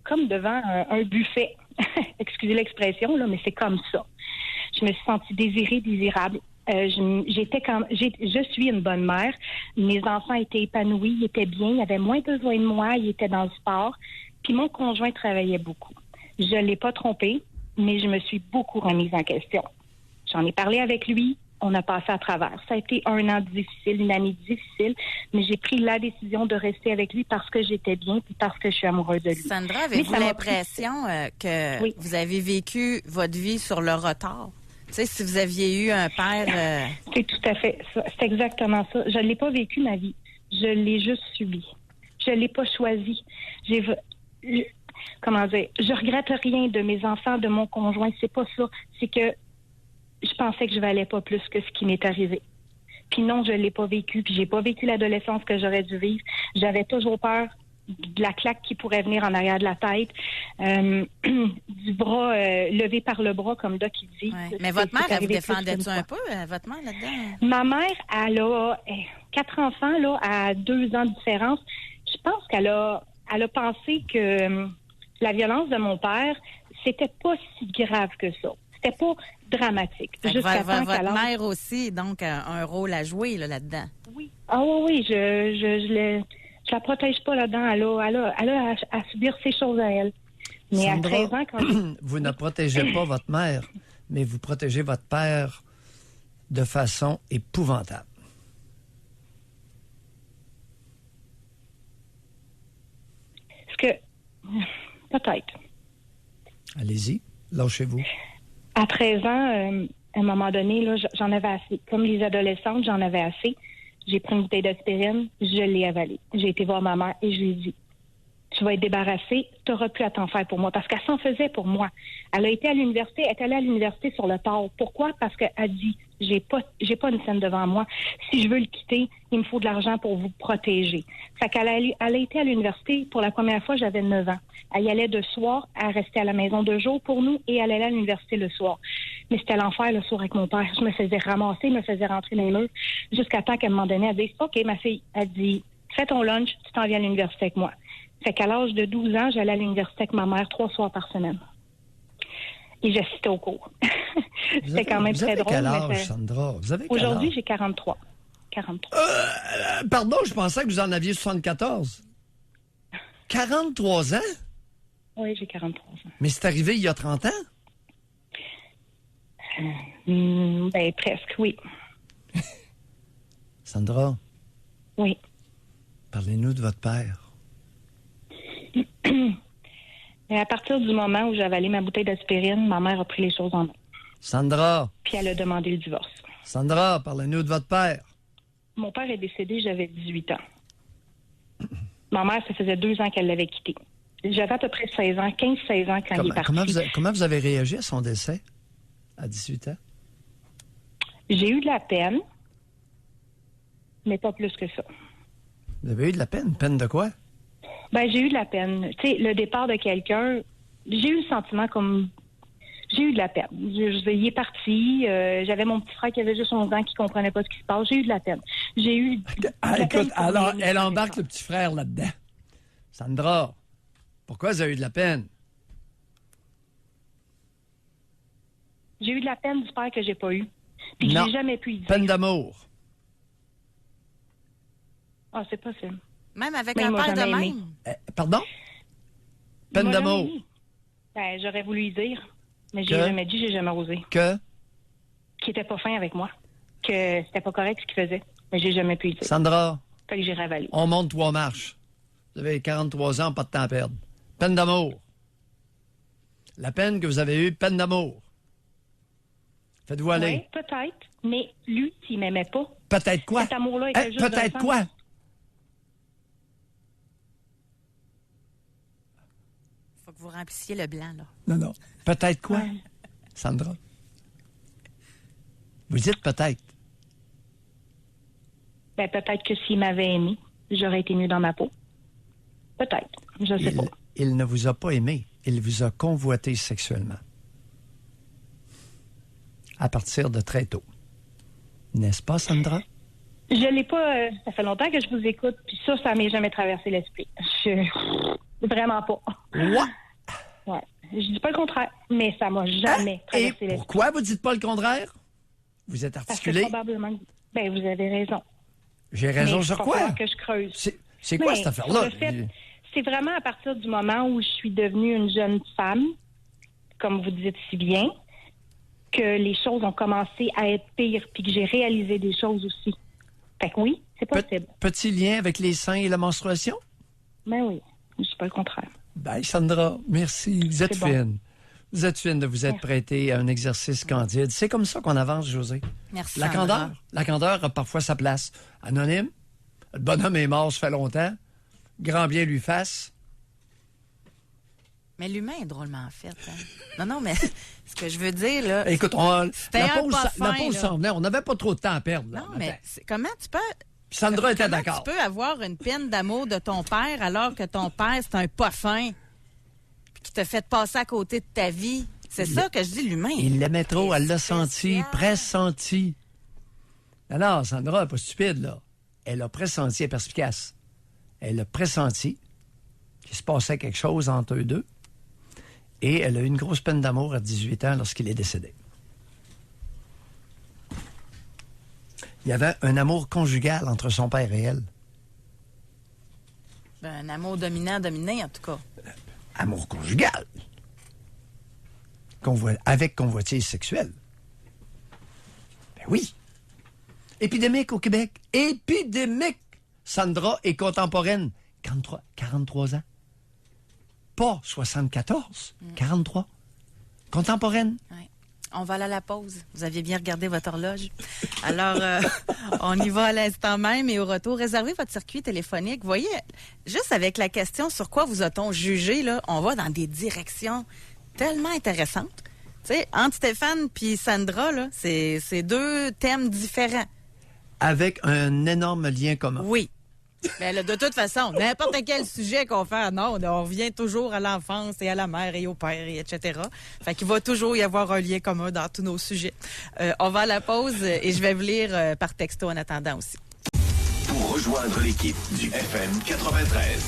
comme devant un buffet. Excusez l'expression, là, mais c'est comme ça. Je me suis sentie désirée, désirable. Je suis une bonne mère. Mes enfants étaient épanouis, ils étaient bien, ils avaient moins besoin de moi, ils étaient dans le sport. Puis mon conjoint travaillait beaucoup. Je ne l'ai pas trompé, mais je me suis beaucoup remise en question. J'en ai parlé avec lui, on a passé à travers. Ça a été un an difficile, une année difficile, mais j'ai pris la décision de rester avec lui parce que j'étais bien puis parce que je suis amoureuse de lui.
Sandra, avez-vous l'impression que vous avez vécu votre vie sur le retard? Tu sais, si vous aviez eu un père...
C'est tout à fait ça. C'est exactement ça. Je ne l'ai pas vécu, ma vie. Je l'ai juste subi. Je ne l'ai pas choisi. Comment dire? Je regrette rien de mes enfants, de mon conjoint. C'est pas ça. C'est que je pensais que je valais pas plus que ce qui m'est arrivé. Puis non, je ne l'ai pas vécu. Puis j'ai pas vécu l'adolescence que j'aurais dû vivre. J'avais toujours peur de la claque qui pourrait venir en arrière de la tête, du bras levé par le bras, comme Doc il dit.
Ouais. Mais votre mère, elle vous défendait-tu un peu, votre mère, là-dedans?
Ma mère, elle a 4 enfants, là, à 2 ans de différence. Je pense qu'elle a pensé que la violence de mon père, c'était pas si grave que ça. C'était pas dramatique.
Votre mère aussi, donc, a un rôle à jouer là-dedans.
Oui. Ah oui, je la protège pas là-dedans. Elle a à subir ces choses à elle. Mais
Sandra,
à 13 ans, quand
vous ne protégez pas votre mère, mais vous protégez votre père de façon épouvantable.
Est-ce que... Peut-être.
Allez-y, lâchez-vous.
À 13 ans, À un moment donné, là, j'en avais assez. Comme les adolescentes, j'en avais assez. J'ai pris une bouteille d'aspirine, je l'ai avalée. J'ai été voir ma mère et je lui ai dit, tu vas être débarrassée, tu n'auras plus à t'en faire pour moi. Parce qu'elle s'en faisait pour moi. Elle a été à l'université, elle est allée à l'université sur le tard. Pourquoi? Parce qu'elle dit, j'ai pas une scène devant moi. Si je veux le quitter, il me faut de l'argent pour vous protéger. Fait qu'elle elle a été à l'université pour la première fois, j'avais 9 ans. Elle y allait de soir, elle restait à la maison 2 jours pour nous et elle allait à l'université le soir. Mais c'était l'enfer le soir avec mon père. Je me faisais ramasser, me faisais rentrer dans les murs jusqu'à temps qu'elle m'en donnait. Elle dit, OK, ma fille, elle dit, fais ton lunch, tu t'en viens à l'université avec moi. Fait qu'à l'âge de 12 ans, j'allais à l'université avec ma mère 3 soirs par semaine. Et j'assistais au cours. C'était quand même très drôle.
Vous avez quel âge, Sandra? Vous avez quel
Aujourd'hui,
âge?
j'ai 43.
Pardon, je pensais que vous en aviez 74. 43 ans?
Oui, j'ai 43 ans.
Mais c'est arrivé il y a 30 ans?
Ben, presque, oui.
Sandra,
Oui.
parlez-nous de votre père.
Et à partir du moment où j'ai avalé ma bouteille d'aspirine, ma mère a pris les choses en main.
Sandra,
Puis elle a demandé le divorce.
Sandra, parlez-nous de votre père.
Mon père est décédé, j'avais 18 ans. Ma mère, ça faisait 2 ans qu'elle l'avait quitté. J'avais à peu près 16 ans, 15-16 ans quand il est parti.
Comment vous avez réagi à son décès à 18 ans?
J'ai eu de la peine, mais pas plus que ça.
Vous avez eu de la peine? Peine de quoi?
Ben, j'ai eu de la peine. Tu sais, le départ de quelqu'un, j'ai eu le sentiment comme... J'ai eu de la peine. Il est parti. J'avais mon petit frère qui avait juste 11 ans qui comprenait pas ce qui se passe. J'ai eu de la peine. J'ai eu de la
Écoute,
peine
alors, elle embarque le petit frère là-dedans. Sandra, pourquoi vous avez eu de la peine?
J'ai eu de la peine du père que j'ai pas eu. Puis que
Non.
j'ai jamais pu y dire.
Peine d'amour.
Ah, c'est possible.
Même avec
Mais
un
il m'a
père de
jamais aimé.
même.
Pardon?
Il
Peine
m'a jamais
d'amour.
aimé. Ben, j'aurais voulu y dire, mais j'ai
Que?
jamais dit, j'ai jamais osé.
Que?
Qu'il était pas fin avec moi. Que c'était pas correct ce qu'il faisait. Mais j'ai jamais pu y dire.
Sandra,
Fait que j'ai ravalé.
on monte 3 marches. Vous avez 43 ans, pas de temps à perdre. Peine d'amour. La peine que vous avez eue, peine d'amour. Faites-vous aller.
Oui, peut-être. Mais lui, s'il m'aimait pas,
Peut-être quoi?
cet amour-là était juste d'un
Peut-être
sens.
quoi?
Faut que vous remplissiez le blanc, là.
Non. Peut-être quoi,
Ouais.
Sandra? Vous dites peut-être.
Ben, peut-être que s'il m'avait aimé, j'aurais été mieux dans ma peau. Peut-être. Je sais pas.
Il ne vous a pas aimé. Il vous a convoité sexuellement. À partir de très tôt. N'est-ce pas, Sandra?
Je l'ai pas... ça fait longtemps que je vous écoute, puis ça m'est jamais traversé l'esprit. Vraiment pas.
What?
Ouais. Je dis pas le contraire, mais ça m'a jamais
Et
traversé l'esprit.
pourquoi vous dites pas le contraire? Vous êtes
Parce que
articulé.
probablement... Ben, vous avez raison.
J'ai raison
Mais
sur
il va
quoi?
falloir que je creuse.
C'est quoi
Mais
cette affaire-là?
le fait, c'est vraiment à partir du moment où je suis devenue une jeune femme, comme vous dites si bien, que les choses ont commencé à être pires, puis que j'ai réalisé des choses aussi. Fait que oui, c'est possible.
Petit lien avec les seins et la menstruation?
Mais oui, je dis pas le contraire.
Ben, Sandra, merci. Vous êtes
C'est bon.
fine. Vous êtes fine de vous être prêtée à un exercice candide. C'est comme ça qu'on avance, José.
Merci,
La
Sandra.
candeur a parfois sa place. Anonyme, le bonhomme est mort, ça fait longtemps. Grand bien lui fasse.
Mais l'humain est drôlement fait. Hein? Non, mais ce que je veux dire, là...
Écoute,
C'était
la
un
pause,
pas
la
fin,
pause
là.
s'en venait. On n'avait pas trop de temps à perdre. Là,
Non,
matin.
mais comment tu peux...
Puis Sandra était
Comment
d'accord.
tu peux avoir une peine d'amour de ton père alors que ton père, c'est un pas fin puis qui t'a fait passer à côté de ta vie? C'est ça que je dis, l'humain.
Il l'aimait trop, elle l'a
spécial.
senti, pressenti. Alors, Sandra n'est pas stupide, là. Elle a pressenti, elle est perspicace. Elle a pressenti qu'il se passait quelque chose entre eux deux. Et elle a eu une grosse peine d'amour à 18 ans lorsqu'il est décédé. Il y avait un amour conjugal entre son père et elle.
Ben, un amour dominant-dominé, en tout cas.
Amour conjugal. Avec convoitise sexuelle. Ben oui. Épidémique au Québec. Épidémique. Sandra est contemporaine. 43 ans. Pas 74. 43. Contemporaine.
Ouais. On va aller à la pause. Vous aviez bien regardé votre horloge. Alors, on y va à l'instant même et au retour, réservez votre circuit téléphonique. Vous voyez, juste avec la question sur quoi vous a-t-on jugé, là, on va dans des directions tellement intéressantes. Tu sais, entre Stéphane puis Sandra, là, c'est deux thèmes différents.
Avec un énorme lien commun.
Oui. Mais là, de toute façon, n'importe quel sujet qu'on fait, non, on revient toujours à l'enfance et à la mère et au père, et etc. Fait qu'il va toujours y avoir un lien commun dans tous nos sujets. On va à la pause et je vais vous lire par texto en attendant aussi.
Pour rejoindre l'équipe du FM 93,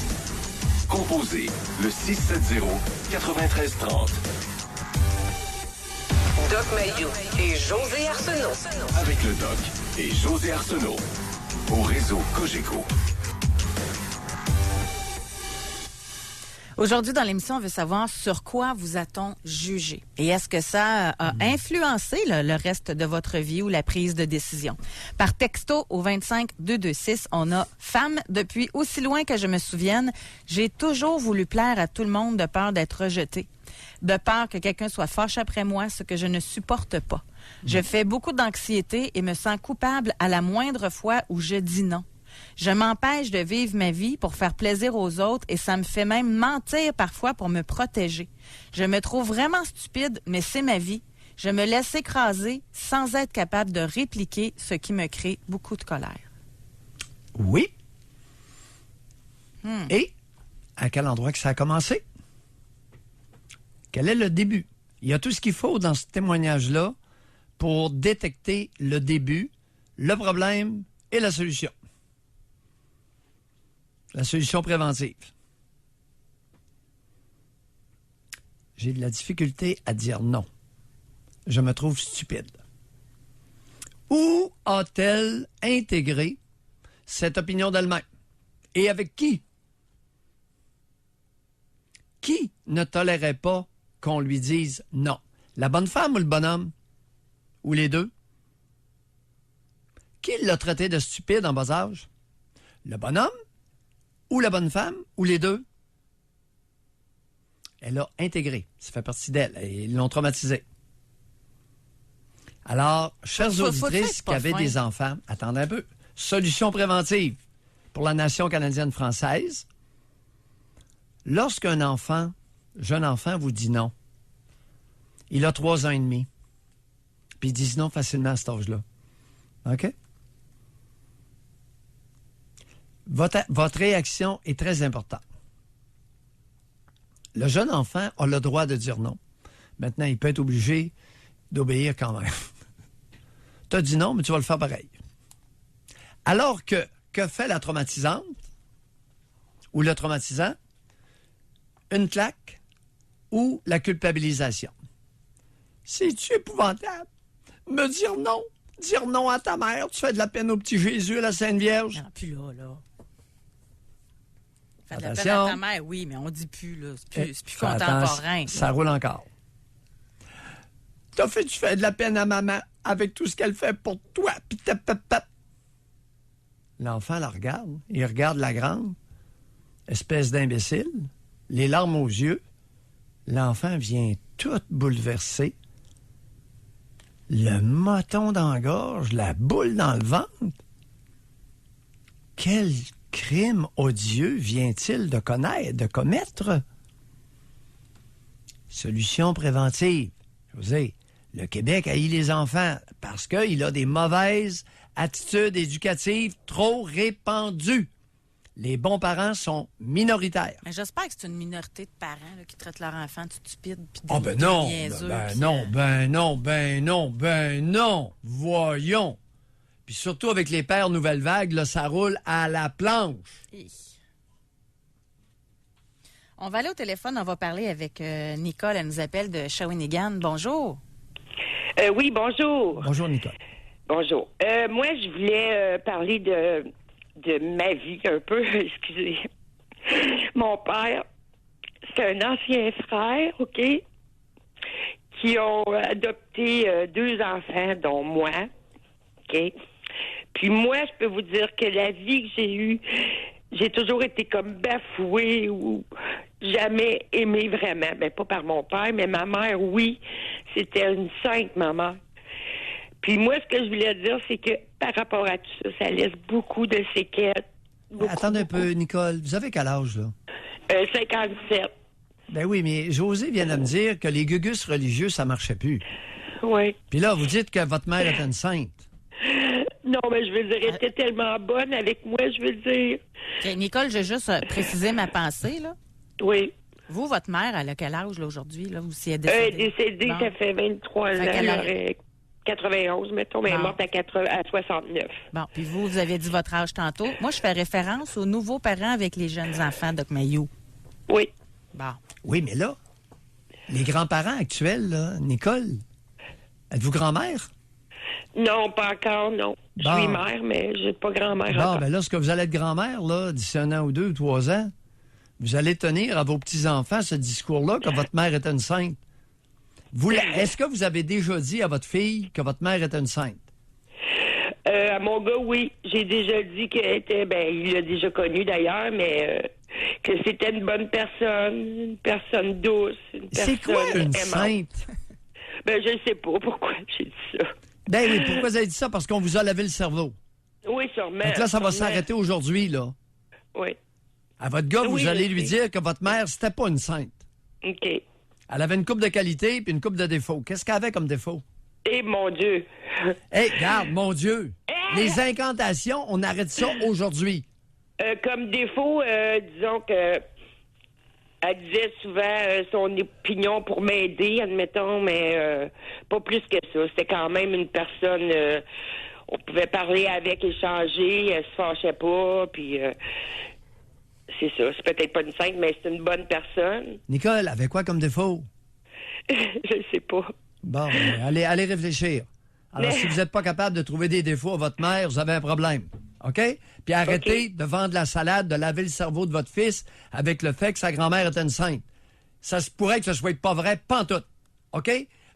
composez le 670-9330
Doc Mayou et José Arsenault.
avec le Doc et José Arsenault au réseau Cogeco.
Aujourd'hui, dans l'émission, on veut savoir sur quoi vous a-t-on jugé? Et est-ce que ça a influencé le reste de votre vie ou la prise de décision? Par texto au 25226, on a « Femme, depuis aussi loin que je me souvienne, j'ai toujours voulu plaire à tout le monde de peur d'être rejetée. De peur que quelqu'un soit fâché après moi, ce que je ne supporte pas. Je fais beaucoup d'anxiété et me sens coupable à la moindre fois où je dis non. Je m'empêche de vivre ma vie pour faire plaisir aux autres et ça me fait même mentir parfois pour me protéger. Je me trouve vraiment stupide, mais c'est ma vie. Je me laisse écraser sans être capable de répliquer, ce qui me crée beaucoup de colère. »
Oui. Et à quel endroit que ça a commencé? Quel est le début? Il y a tout ce qu'il faut dans ce témoignage-là pour détecter le début, le problème et la solution. La solution préventive. J'ai de la difficulté à dire non. Je me trouve stupide. Où a-t-elle intégré cette opinion d'elle-même? Et avec qui? Qui ne tolérait pas qu'on lui dise non? La bonne femme ou le bonhomme? Ou les deux? Qui l'a traité de stupide en bas âge? Le bonhomme? Ou la bonne femme? Ou les deux? Elle a intégré. Ça fait partie d'elle. Ils l'ont traumatisée. Alors, chères auditrices qui avaient des enfants, attendez un peu. Solution préventive pour la nation canadienne-française. Lorsqu'un enfant, jeune enfant, vous dit non, il a 3 ans et demi, puis il dit non facilement à cet âge-là. OK? Votre réaction est très importante. Le jeune enfant a le droit de dire non. Maintenant, il peut être obligé d'obéir quand même. Tu as dit non, mais tu vas le faire pareil. Alors que fait la traumatisante ou le traumatisant? Une claque ou la culpabilisation. C'est-tu épouvantable? Me dire non? Dire non à ta mère? Tu fais de la peine au petit Jésus, à la Sainte Vierge?
Non, plus là. Fait de la
Attention.
peine à ta mère, oui, mais on dit plus, là. C'est plus contemporain.
Ça roule encore. Tu fais de la peine à maman avec tout ce qu'elle fait pour toi. Pis l'enfant la regarde. Il regarde la grande. Espèce d'imbécile. Les larmes aux yeux. L'enfant vient tout bouleversé. Le moton dans la gorge, la boule dans le ventre. Quel crime odieux vient-il de commettre? Solution préventive. José, le Québec haït les enfants parce qu'il a des mauvaises attitudes éducatives trop répandues. Les bons parents sont minoritaires.
Mais j'espère que c'est une minorité de parents là, qui traitent leur enfant de stupide.
Ben non. Voyons. Puis surtout avec les pères nouvelle vague, là, ça roule à la planche.
On va aller au téléphone, on va parler avec Nicole. Elle nous appelle de Shawinigan. Bonjour.
Oui, bonjour.
Bonjour, Nicole.
Bonjour. Moi, je voulais parler de ma vie un peu. Excusez. Mon père, c'est un ancien frère, OK, qui ont adopté 2 enfants, dont moi, OK. Puis moi, je peux vous dire que la vie que j'ai eue, j'ai toujours été comme bafouée ou jamais aimée vraiment. Ben, pas par mon père, mais ma mère, oui. C'était une sainte, ma mère. Puis moi, ce que je voulais dire, c'est que par rapport à tout ça, ça laisse beaucoup de séquelles.
Attendez un peu, Nicole. Vous avez quel âge, là?
57.
Ben oui, mais José vient de me dire que les gugus religieux, ça marchait plus.
Oui.
Puis là, vous dites que votre mère est une sainte.
Non, mais je veux dire, elle était tellement bonne avec moi, je veux dire.
OK, Nicole, j'ai juste précisé ma pensée, là.
Oui.
Vous, votre mère, elle a quel âge, là, aujourd'hui, là, ou si elle est
Elle est
décédée?
décédée,
Bon.
ça fait 23 ans. Elle aurait 91, mettons, mais elle est
Bon.
morte à 69.
Bon, puis vous avez dit votre âge tantôt. Moi, je fais référence aux nouveaux parents avec les jeunes enfants, Doc Mayou.
Oui.
Bon.
Oui, mais là, les grands-parents actuels, là, Nicole, êtes-vous grand-mère?
Non, pas encore, non. Je
Bon.
suis mère, mais j'ai pas grand-mère
Bon,
encore.
ben lorsque vous allez être grand-mère, là, d'ici 1 an ou 2 ou 3 ans, vous allez tenir à vos petits-enfants ce discours-là que votre mère est une sainte. Est-ce que vous avez déjà dit à votre fille que votre mère est une sainte?
À mon gars, oui. J'ai déjà dit qu'elle était, il l'a déjà connu d'ailleurs, mais que c'était une bonne personne, une personne douce, une personne
C'est quoi une
aimante.
sainte?
Je ne sais pas pourquoi j'ai dit ça.
Ben oui, pourquoi vous avez dit ça? Parce qu'on vous a lavé le cerveau.
Oui, sûrement.
Donc là, ça va
sûrement.
s'arrêter aujourd'hui, là.
Oui.
À votre gars,
Oui,
vous allez
je
lui
sais.
dire que votre mère, c'était pas une sainte.
OK.
Elle avait une coupe de qualité puis une coupe de défaut. Qu'est-ce qu'elle avait comme défaut?
Eh, mon Dieu.
Hey, regarde, mon Dieu! Les incantations, on arrête ça aujourd'hui.
Comme défaut, disons que elle disait souvent son opinion pour m'aider, admettons, mais pas plus que ça. C'était quand même une personne, on pouvait parler avec, échanger, elle se fâchait pas, puis c'est ça. C'est peut-être pas une sainte, mais c'est une bonne personne.
Nicole, avait quoi comme défaut?
Je sais pas.
Bon, ben, allez réfléchir. Alors, si vous n'êtes pas capable de trouver des défauts à votre mère, vous avez un problème. OK? Puis arrêtez de vendre la salade, de laver le cerveau de votre fils avec le fait que sa grand-mère est une sainte. Ça se pourrait que ce soit pas vrai, pantoute. OK?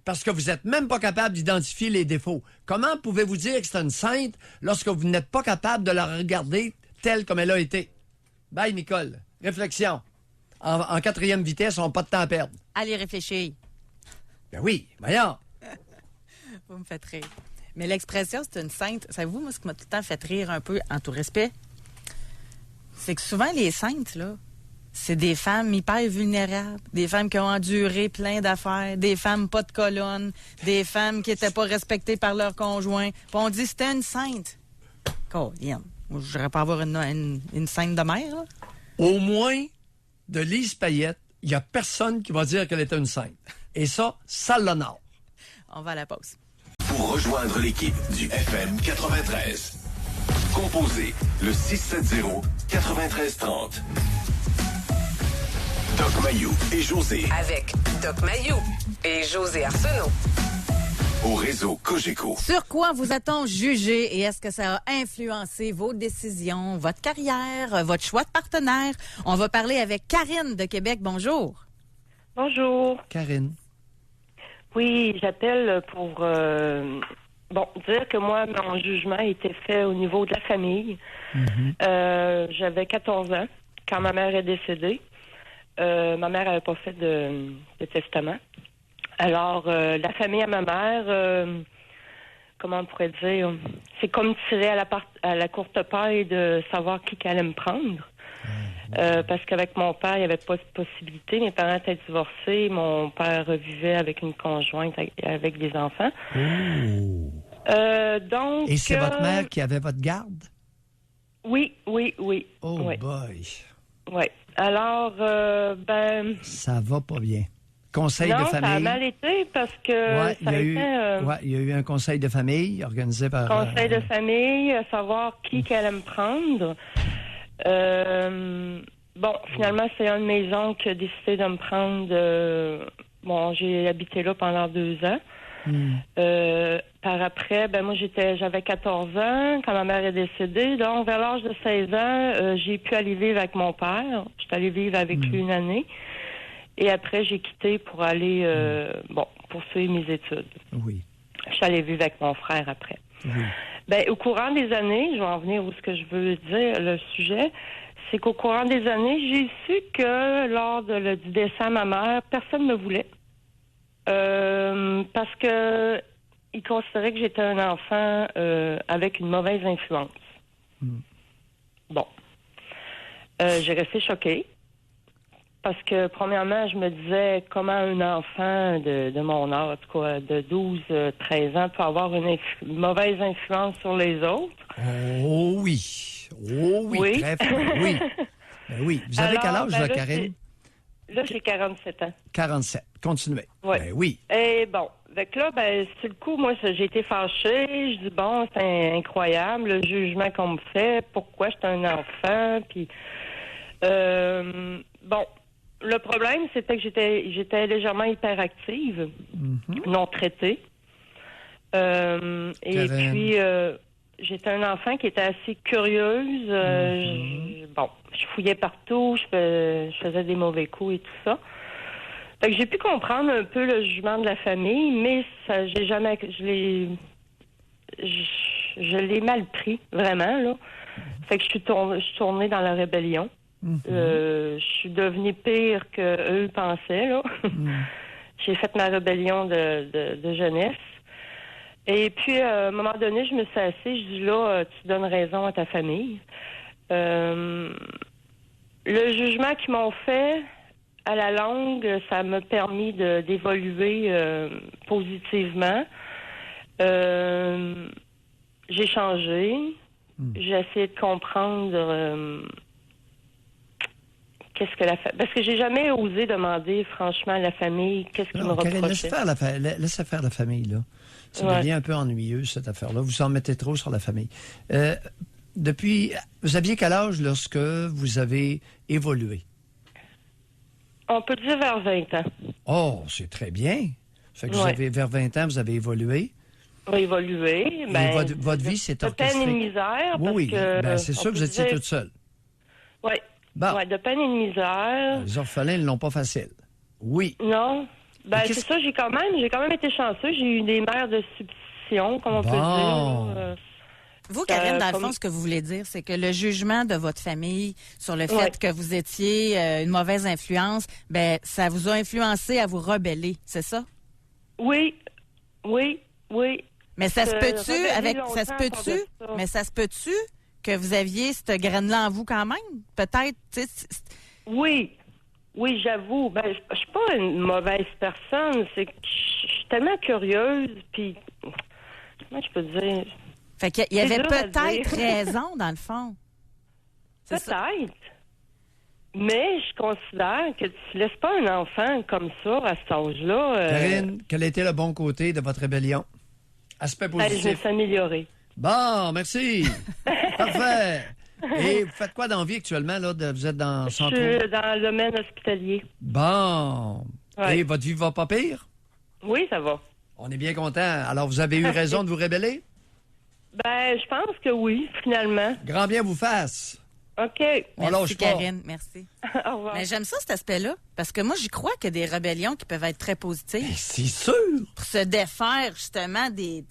Parce que vous n'êtes même pas capable d'identifier les défauts. Comment pouvez-vous dire que c'est une sainte lorsque vous n'êtes pas capable de la regarder telle comme elle a été? Bye, Nicole. Réflexion. En 4e vitesse, on n'a pas de temps à perdre.
Allez réfléchir.
Ben oui, voyons.
Vous me faites rire. Mais l'expression, c'est une sainte. Savez-vous, moi, ce qui m'a tout le temps fait rire un peu, en tout respect, c'est que souvent, les saintes, là, c'est des femmes hyper vulnérables, des femmes qui ont enduré plein d'affaires, des femmes pas de colonne, des femmes qui n'étaient pas respectées par leur conjoint. Puis on dit c'était une sainte. Colline. Moi, je voudrais pas avoir une sainte de mère, là.
Au moins, de Lise Payette, il n'y a personne qui va dire qu'elle est une sainte. Et ça l'honore.
On va à la pause.
Pour rejoindre l'équipe du FM 93, composez le 670-9330. Doc Mayou et José
Avec Doc Mayou et José Arsenault.
au réseau Cogeco.
Sur quoi vous a-t-on jugé et est-ce que ça a influencé vos décisions, votre carrière, votre choix de partenaire? On va parler avec Karine de Québec. Bonjour.
Bonjour.
Karine.
Oui, j'appelle pour dire que moi, mon jugement a été fait au niveau de la famille. J'avais 14 ans quand ma mère est décédée. Ma mère n'avait pas fait de testament. Alors, la famille à ma mère, comment on pourrait dire, c'est comme tirer à la courte paille de savoir qui allait me prendre. Parce qu'avec mon père, il n'y avait pas de possibilité. Mes parents étaient divorcés. Mon père vivait avec une conjointe avec des enfants. Donc.
Et c'est votre mère qui avait votre garde?
Oui.
Oh
oui.
boy.
Oui. Alors,
Ça va pas bien. Conseil de
non,
famille.
ça a mal été parce que
Ouais, il y a eu un conseil de famille organisé par...
conseil de famille, savoir qui allait me prendre. Finalement, c'est un de mes oncles qui a décidé de me prendre. J'ai habité là pendant 2 ans. Par après, moi, j'avais 14 ans quand ma mère est décédée. Donc, vers l'âge de 16 ans, j'ai pu aller vivre avec mon père. J'étais allée vivre avec lui 1 année. Et après, j'ai quitté pour aller, poursuivre mes études.
Oui.
Je suis allée vivre avec mon frère après.
Oui.
Au courant des années, je vais en venir où ce que je veux dire, le sujet, c'est qu'au courant des années, j'ai su que lors du décès à ma mère, personne ne me voulait.
Parce que il considérait que j'étais un enfant avec une mauvaise influence. Bon. J'ai resté choquée. Parce que, premièrement, je me disais comment un enfant de mon âge, quoi, de 12, 13 ans, peut avoir une mauvaise influence sur les autres.
Oh oui. Oh oui,
oui.
Très fort. Oui. Ben oui. Vous avez quel âge, là, Karine?
Là, j'ai 47 ans.
47. Continuez.
Oui.
Ben oui.
Et bon, avec là, sur le coup, moi, j'ai été fâchée. Je dis, bon, c'est incroyable, le jugement qu'on me fait. Pourquoi j'étais un enfant? Puis, bon, le problème, c'était que j'étais légèrement hyperactive, non traitée. Et puis, j'étais un enfant qui était assez curieuse. Je fouillais partout, je faisais des mauvais coups et tout ça. Fait que j'ai pu comprendre un peu le jugement de la famille, mais ça, je l'ai mal pris, vraiment, là. Fait que je suis tournée dans la rébellion. Je suis devenue pire qu'eux pensaient, là. J'ai fait ma rébellion de jeunesse. Et puis, à un moment donné, je me suis assise, je dis là, tu donnes raison à ta famille. Le jugement qu'ils m'ont fait, à la longue, ça m'a permis d'évoluer positivement. J'ai changé. J'ai essayé de comprendre qu'est-ce que la famille... Parce que j'ai jamais osé demander, franchement, à la famille, qu'est-ce qu'ils me reprochaient.
Laissez faire la famille, là. Ça devient un peu ennuyeux, cette affaire-là. Vous en mettez trop sur la famille. Vous aviez quel âge lorsque vous avez évolué?
On peut dire vers 20 ans.
Oh, c'est très bien. Fait que vers 20 ans, vous avez évolué.
Évolué. Ben,
votre vie s'est orchestrée.
De peine et de misère.
Oui, c'est sûr que vous étiez toute seule.
Oui.
Bon.
Ouais, de peine et de misère.
Les orphelins ne l'ont pas facile. Oui.
Non. C'est ça, j'ai quand même été chanceux. J'ai eu des mères de substitution, comme on peut dire.
Vous, Karine, dans le fond, ce que vous voulez dire, c'est que le jugement de votre famille sur le fait que vous étiez une mauvaise influence, ça vous a influencé à vous rebeller, c'est ça? Oui. Mais ça se peut-tu, mais ça se peut-tu que vous aviez cette graine-là en vous quand même? Peut-être, tu sais.
Oui, j'avoue. Je suis pas une mauvaise personne. C'est que je suis tellement curieuse, puis comment je peux dire?
Fait qu'il y avait peut-être raison, dans le fond.
Peut-être. Mais je considère que tu laisses pas un enfant comme ça, à cet âge-là.
Karine, quel était le bon côté de votre rébellion? Aspect positif.
Je me suis améliorée.
Bon, merci. Parfait. Et vous faites quoi dans la vie actuellement? Là, vous êtes dans...
Je suis dans le domaine hospitalier.
Bon. Ouais. Et votre vie va pas pire?
Oui, ça va.
On est bien content. Alors, vous avez eu raison de vous rébeller?
Je pense que oui, finalement.
Grand bien vous fasse.
OK.
Merci, Karine. Merci.
Au revoir.
Mais j'aime ça, cet aspect-là, parce que moi, j'y crois qu'il y a des rébellions qui peuvent être très positives.
C'est sûr!
Pour se défaire, justement, des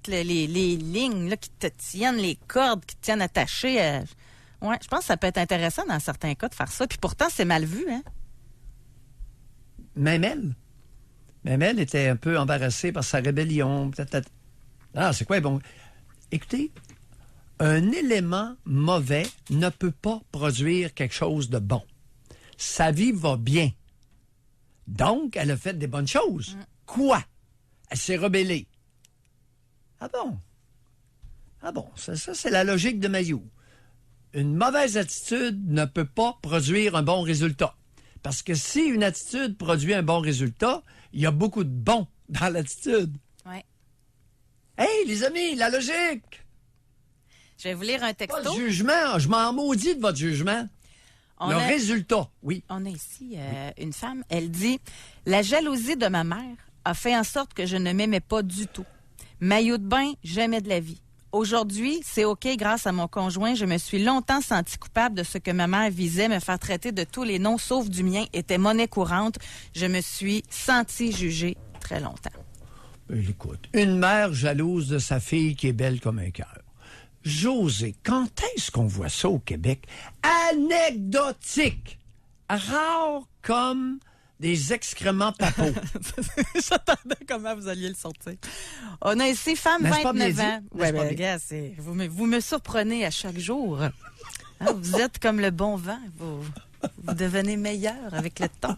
les lignes là, qui te tiennent, les cordes qui te tiennent attachées. Ouais, je pense que ça peut être intéressant dans certains cas de faire ça. Puis pourtant, c'est mal vu, hein?
Même elle était un peu embarrassée par sa rébellion. Ah, c'est quoi? Bon, écoutez, un élément mauvais ne peut pas produire quelque chose de bon. Sa vie va bien. Donc, elle a fait des bonnes choses. Quoi? Elle s'est rebellée. Ah bon, ça c'est la logique de Mayou. Une mauvaise attitude ne peut pas produire un bon résultat. Parce que si une attitude produit un bon résultat, il y a beaucoup de bon dans l'attitude.
Oui.
Hey, les amis, la logique!
Je vais vous lire un texto.
Pas de jugement, je m'en maudis de votre jugement. Résultat, oui.
On a ici une femme, elle dit « La jalousie de ma mère a fait en sorte que je ne m'aimais pas du tout. Maillot de bain, jamais de la vie. Aujourd'hui, c'est OK grâce à mon conjoint. Je me suis longtemps sentie coupable de ce que ma mère visait, me faire traiter de tous les noms sauf du mien, était monnaie courante. Je me suis sentie jugée très longtemps. »
Écoute, une mère jalouse de sa fille qui est belle comme un cœur. José, quand est-ce qu'on voit ça au Québec? Anecdotique! Rare comme des excréments papaux.
J'attendais comment vous alliez le sortir. On a ici femme
N'est-ce pas
29
bien
ans.
dit?
Ouais,
N'est-ce pas
ben,
bien?
gars, vous me surprenez à chaque jour. Hein, vous êtes comme le bon vin. Vous devenez meilleur avec le temps.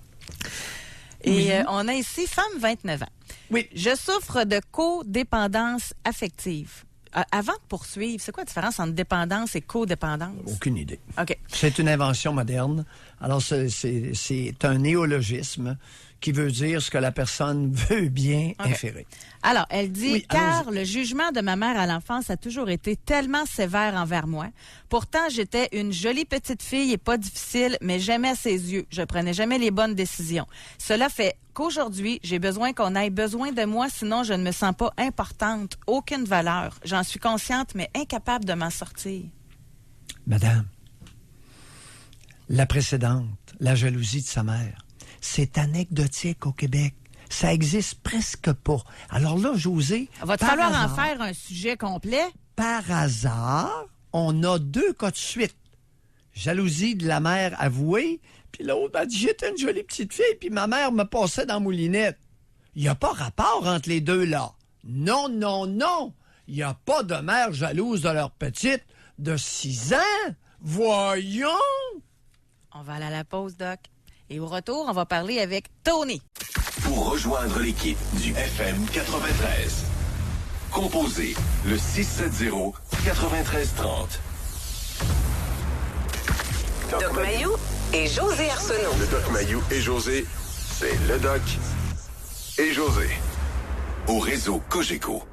Et on a ici femme 29 ans.
Oui.
Je souffre de codépendance affective. Avant de poursuivre, c'est quoi la différence entre dépendance et codépendance?
Aucune idée.
OK.
C'est une invention moderne. Alors, c'est un néologisme qui veut dire ce que la personne veut bien inférer.
Alors, elle dit,
Oui,
car
allons-y.
le jugement de ma mère à l'enfance a toujours été tellement sévère envers moi. Pourtant, j'étais une jolie petite fille et pas difficile, mais jamais à ses yeux. Je prenais jamais les bonnes décisions. Cela fait qu'aujourd'hui, j'ai besoin qu'on ait besoin de moi, sinon je ne me sens pas importante, aucune valeur. J'en suis consciente, mais incapable de m'en sortir.
Madame, la précédente, la jalousie de sa mère, c'est anecdotique au Québec. Ça existe presque pas. Alors là, José,
Va te
par
falloir
hasard,
en faire un sujet complet.
par hasard, on a 2 cas de suite. Jalousie de la mère avouée, puis l'autre a dit, j'étais une jolie petite fille, puis ma mère me passait dans la moulinette. Il n'y a pas rapport entre les deux, là. Non, non, non. Il n'y a pas de mère jalouse de leur petite de 6 ans. Voyons.
On va aller à la pause, Doc. Et au retour, on va parler avec Tony.
Pour rejoindre l'équipe du FM 93, composez le 670-9330.
Doc Mayou et José Arsenault.
Le Doc Mayou et José, c'est le Doc et José. Au réseau Cogeco.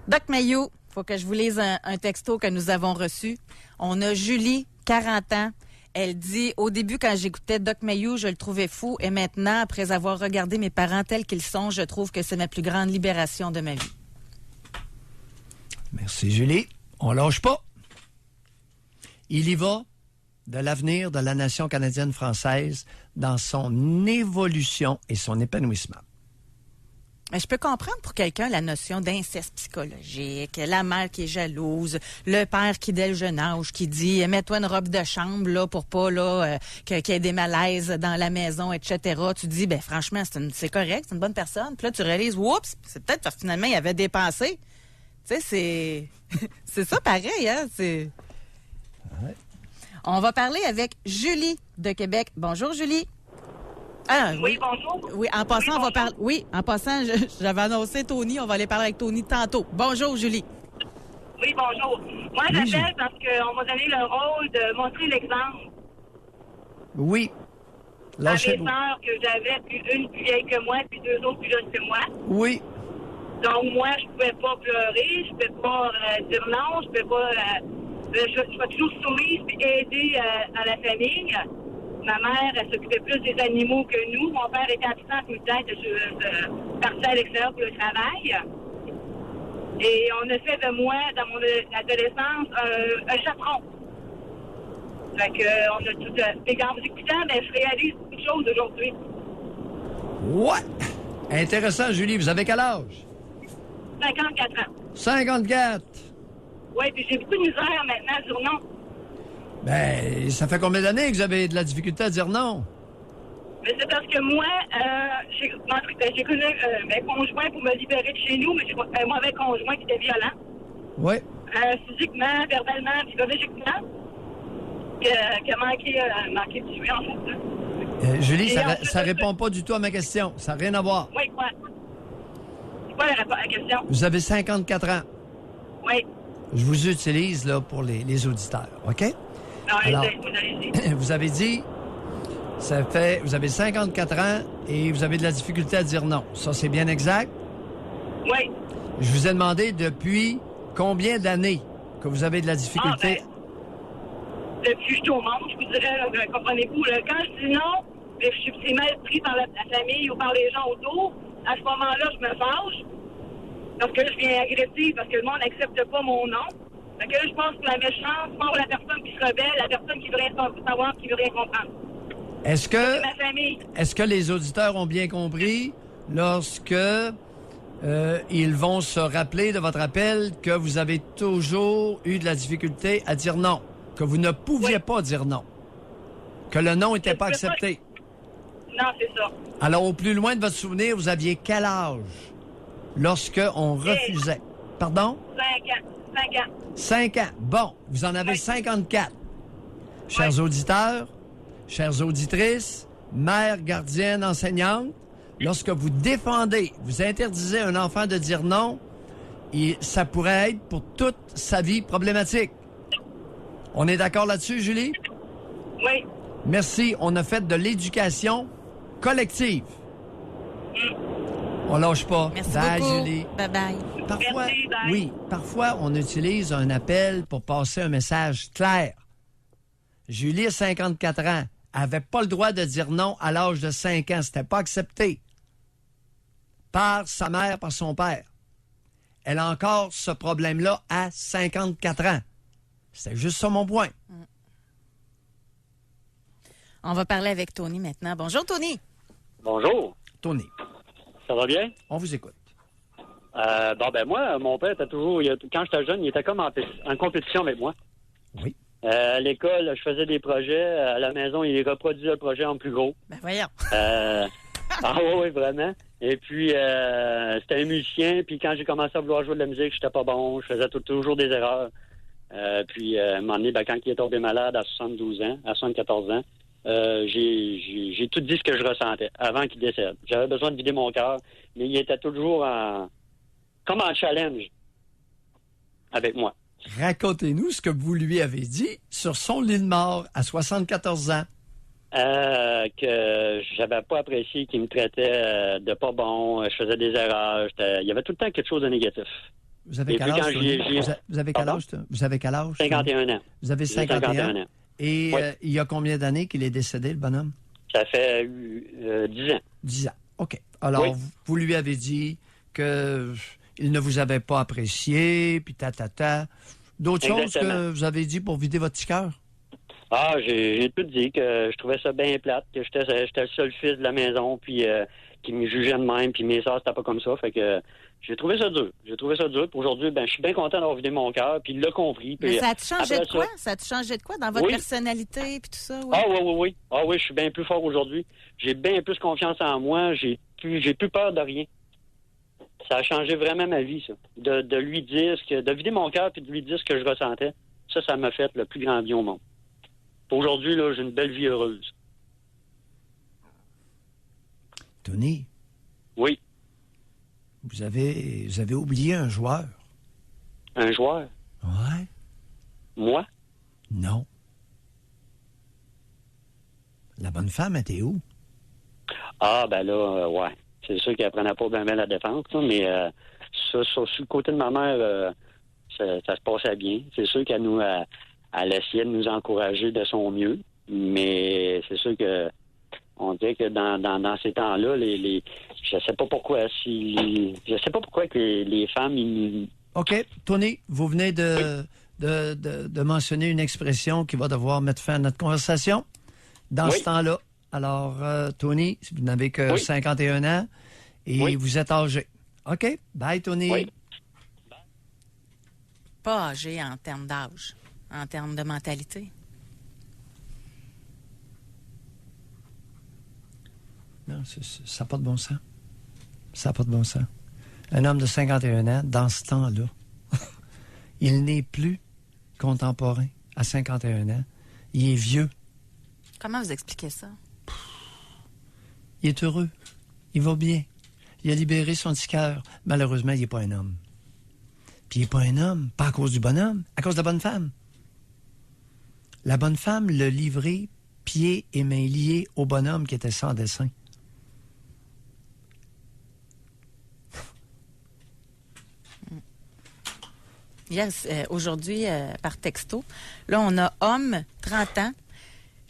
Doc Mayou, faut que je vous lise un texto que nous avons reçu. On a Julie, 40 ans. Elle dit, au début, quand j'écoutais Doc Mayou, je le trouvais fou. Et maintenant, après avoir regardé mes parents tels qu'ils sont, je trouve que c'est ma plus grande libération de ma vie.
Merci, Julie. On lâche pas. Il y va de l'avenir de la nation canadienne-française dans son évolution et son épanouissement.
Mais je peux comprendre pour quelqu'un la notion d'inceste psychologique, la mère qui est jalouse, le père qui, dès le jeune âge, qui dit « mets-toi une robe de chambre là pour pas là qu'il y ait des malaises dans la maison, etc. » Tu dis « ben franchement, c'est correct, c'est une bonne personne. » Puis là, tu réalises « oups, c'est peut-être parce que finalement, il avait dépensé. » Tu sais, c'est ça pareil, hein? C'est...
Ouais.
On va parler avec Julie de Québec. Bonjour, Julie. Ah,
Oui, bonjour.
Oui, en passant, on va parler. Oui, en passant, j'avais annoncé Tony. On va aller parler avec Tony tantôt. Bonjour, Julie.
Oui, bonjour. Moi, j'appelle parce qu'on m'a donné le rôle de montrer l'exemple
Oui.
à mes
Lâchez-vous.
sœurs que j'avais, puis une plus vieille que moi, puis 2 autres plus jeunes que moi.
Oui.
Donc, moi, je pouvais pas pleurer, je pouvais pas dire non, je pouvais pas... je vais toujours soumise et aider à la famille. Ma mère, elle s'occupait plus des animaux que nous. Mon père était absent tout le temps, était parti à l'extérieur pour le travail. Et on a fait de moi, dans mon adolescence, un chaperon. Fait que, on a tout... Et quand vous écoutez, ben, je réalise beaucoup de choses aujourd'hui.
Ouais. Intéressant, Julie. Vous avez quel âge?
54 ans.
54.
Oui, puis j'ai beaucoup de misère maintenant à dire non.
Ben, ça fait combien d'années que vous avez de la difficulté à dire non?
Mais c'est parce que moi, j'ai connu mes conjoints pour me libérer de chez nous, mais j'ai un mauvais conjoint qui était violent.
Oui.
Physiquement, verbalement, psychologiquement. Qui a manqué de tuer, en fait. Là.
Julie,
Et ensuite,
ça répond pas du tout à ma question. Ça n'a rien à voir.
Oui, quoi? C'est quoi la question?
Vous avez 54 ans.
Oui.
Je vous utilise là pour les auditeurs, OK?
Non,
Alors,
allez-y.
vous avez dit, vous avez 54 ans et vous avez de la difficulté à dire non. Ça, c'est bien exact?
Oui.
Je vous ai demandé depuis combien d'années que vous avez de la difficulté?
Depuis que je suis au monde, je vous dirais, là, comprenez-vous, là, quand je dis non, je suis mal pris par la famille ou par les gens autour, à ce moment-là, je me fâche parce que je viens agressive, parce que le monde n'accepte pas mon nom. Fait que là, je pense que la méchante, pas la personne qui se rebelle, la personne qui veut rien savoir, qui veut rien comprendre.
Est-ce
C'est ma famille.
que les auditeurs ont bien compris lorsque ils vont se rappeler de votre appel que vous avez toujours eu de la difficulté à dire non, que vous ne pouviez pas dire non, que le non n'était pas accepté?
Non, c'est ça.
Alors, au plus loin de votre souvenir, vous aviez quel âge lorsque on refusait? Pardon?
5 ans.
5 ans. Bon, vous en avez 54. Chers auditeurs, chères auditrices, mères, gardiennes, enseignantes, lorsque vous défendez, vous interdisez à un enfant de dire non, ça pourrait être pour toute sa vie problématique. On est d'accord là-dessus, Julie?
Oui.
Merci. On a fait de l'éducation collective. On lâche pas.
Merci
bye,
beaucoup.
Julie.
Bye-bye.
Parfois,
Merci, bye.
oui, parfois, on utilise un appel pour passer un message clair. Julie a 54 ans. Elle n'avait pas le droit de dire non à l'âge de 5 ans. C'était pas accepté. Par sa mère, par son père. Elle a encore ce problème-là à 54 ans. C'était juste ça mon point.
On va parler avec Tony maintenant. Bonjour, Tony.
Bonjour.
Tony,
Ça va bien?
on vous écoute.
Moi, mon père était toujours... quand j'étais jeune, il était comme en compétition avec moi.
Oui.
À l'école, je faisais des projets. À la maison, il reproduisait le projet en plus gros.
Ben voyons.
Oui, vraiment. Et puis, c'était un musicien. Puis quand j'ai commencé à vouloir jouer de la musique, j'étais pas bon. Je faisais toujours des erreurs. Puis, à un moment donné, quand il est tombé malade à 74 ans, j'ai tout dit ce que je ressentais avant qu'il décède. J'avais besoin de vider mon cœur, mais il était toujours comme en challenge avec moi.
Racontez-nous ce que vous lui avez dit sur son lit de mort à 74 ans.
Que j'avais pas apprécié qu'il me traitait de pas bon, je faisais des erreurs, il y avait tout le temps quelque chose de négatif.
Vous avez quel âge? Vous avez quel âge? Vous avez quel âge?
51 ans.
Vous avez 51 ans. Et
oui.
Il y a combien d'années qu'il est décédé, le bonhomme?
Ça fait 10 ans.
10 ans. OK. Alors,
Oui.
vous lui avez dit que il ne vous avait pas apprécié, puis D'autres choses
Exactement.
que vous avez dit pour vider votre petit cœur?
J'ai tout dit, que je trouvais ça bien plate, que j'étais le seul fils de la maison, puis qui me jugeait de même, puis mes soeurs, c'était pas comme ça. Fait que j'ai trouvé ça dur. Puis aujourd'hui, je suis bien content d'avoir vidé mon cœur, puis il l'a compris. Puis,
Mais ça a-tu changé
après
de quoi? Ça a-tu changé de quoi dans votre
Oui.
personnalité puis tout ça? Oui.
Oui. Oui, je suis bien plus fort aujourd'hui. J'ai bien plus confiance en moi. J'ai plus peur de rien. Ça a changé vraiment ma vie, ça. De lui dire de vider mon cœur puis de lui dire ce que je ressentais. Ça m'a fait le plus grand bien au monde. Aujourd'hui, là, j'ai une belle vie heureuse.
Tony,
Oui.
vous avez oublié un joueur.
Un joueur?
Ouais?
Moi?
Non. La bonne femme était où?
Ouais. C'est sûr qu'elle prenait pas bien la défense, là, mais sur le côté de ma mère, ça se passait bien. C'est sûr qu'elle elle essayait de nous encourager de son mieux, mais c'est sûr que on dirait que dans ces temps-là, je sais pas pourquoi que les femmes
OK. Tony, vous venez de mentionner une expression qui va devoir mettre fin à notre conversation. Dans ce temps-là, alors, Tony, vous n'avez que 51 ans et vous êtes âgé. OK. Bye, Tony.
Oui.
Pas âgé en termes d'âge, en termes de mentalité.
Non, ça n'a pas de bon sens. Ça n'a pas de bon sens. Un homme de 51 ans, dans ce temps-là, il n'est plus contemporain à 51 ans. Il est vieux.
Comment vous expliquez ça?
Il est heureux. Il va bien. Il a libéré son petit cœur. Malheureusement, il n'est pas un homme. Puis il n'est pas un homme, pas à cause du bonhomme, à cause de la bonne femme. La bonne femme l'a livré pieds et mains liés au bonhomme qui était sans dessin.
Yes, aujourd'hui, par texto, là, on a homme, 30 ans.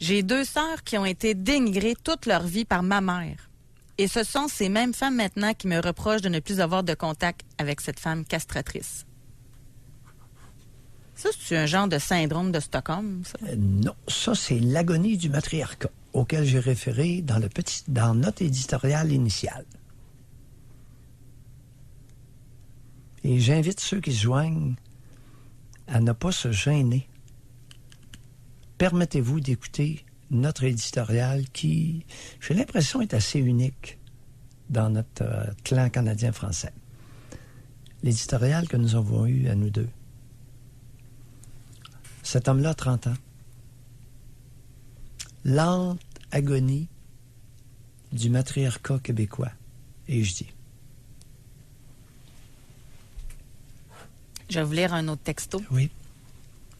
J'ai 2 sœurs qui ont été dénigrées toute leur vie par ma mère. Et ce sont ces mêmes femmes maintenant qui me reprochent de ne plus avoir de contact avec cette femme castratrice. Ça, c'est un genre de syndrome de Stockholm, ça?
Non, ça, c'est l'agonie du matriarcat auquel j'ai référé dans notre éditorial initial. Et j'invite ceux qui se joignent à ne pas se gêner. Permettez-vous d'écouter notre éditorial qui, j'ai l'impression, est assez unique dans notre clan canadien-français. L'éditorial que nous avons eu à nous deux. Cet homme-là, 30 ans. Lente agonie du matriarcat québécois. Et je dis.
Je vais vous lire un autre texto.
Oui.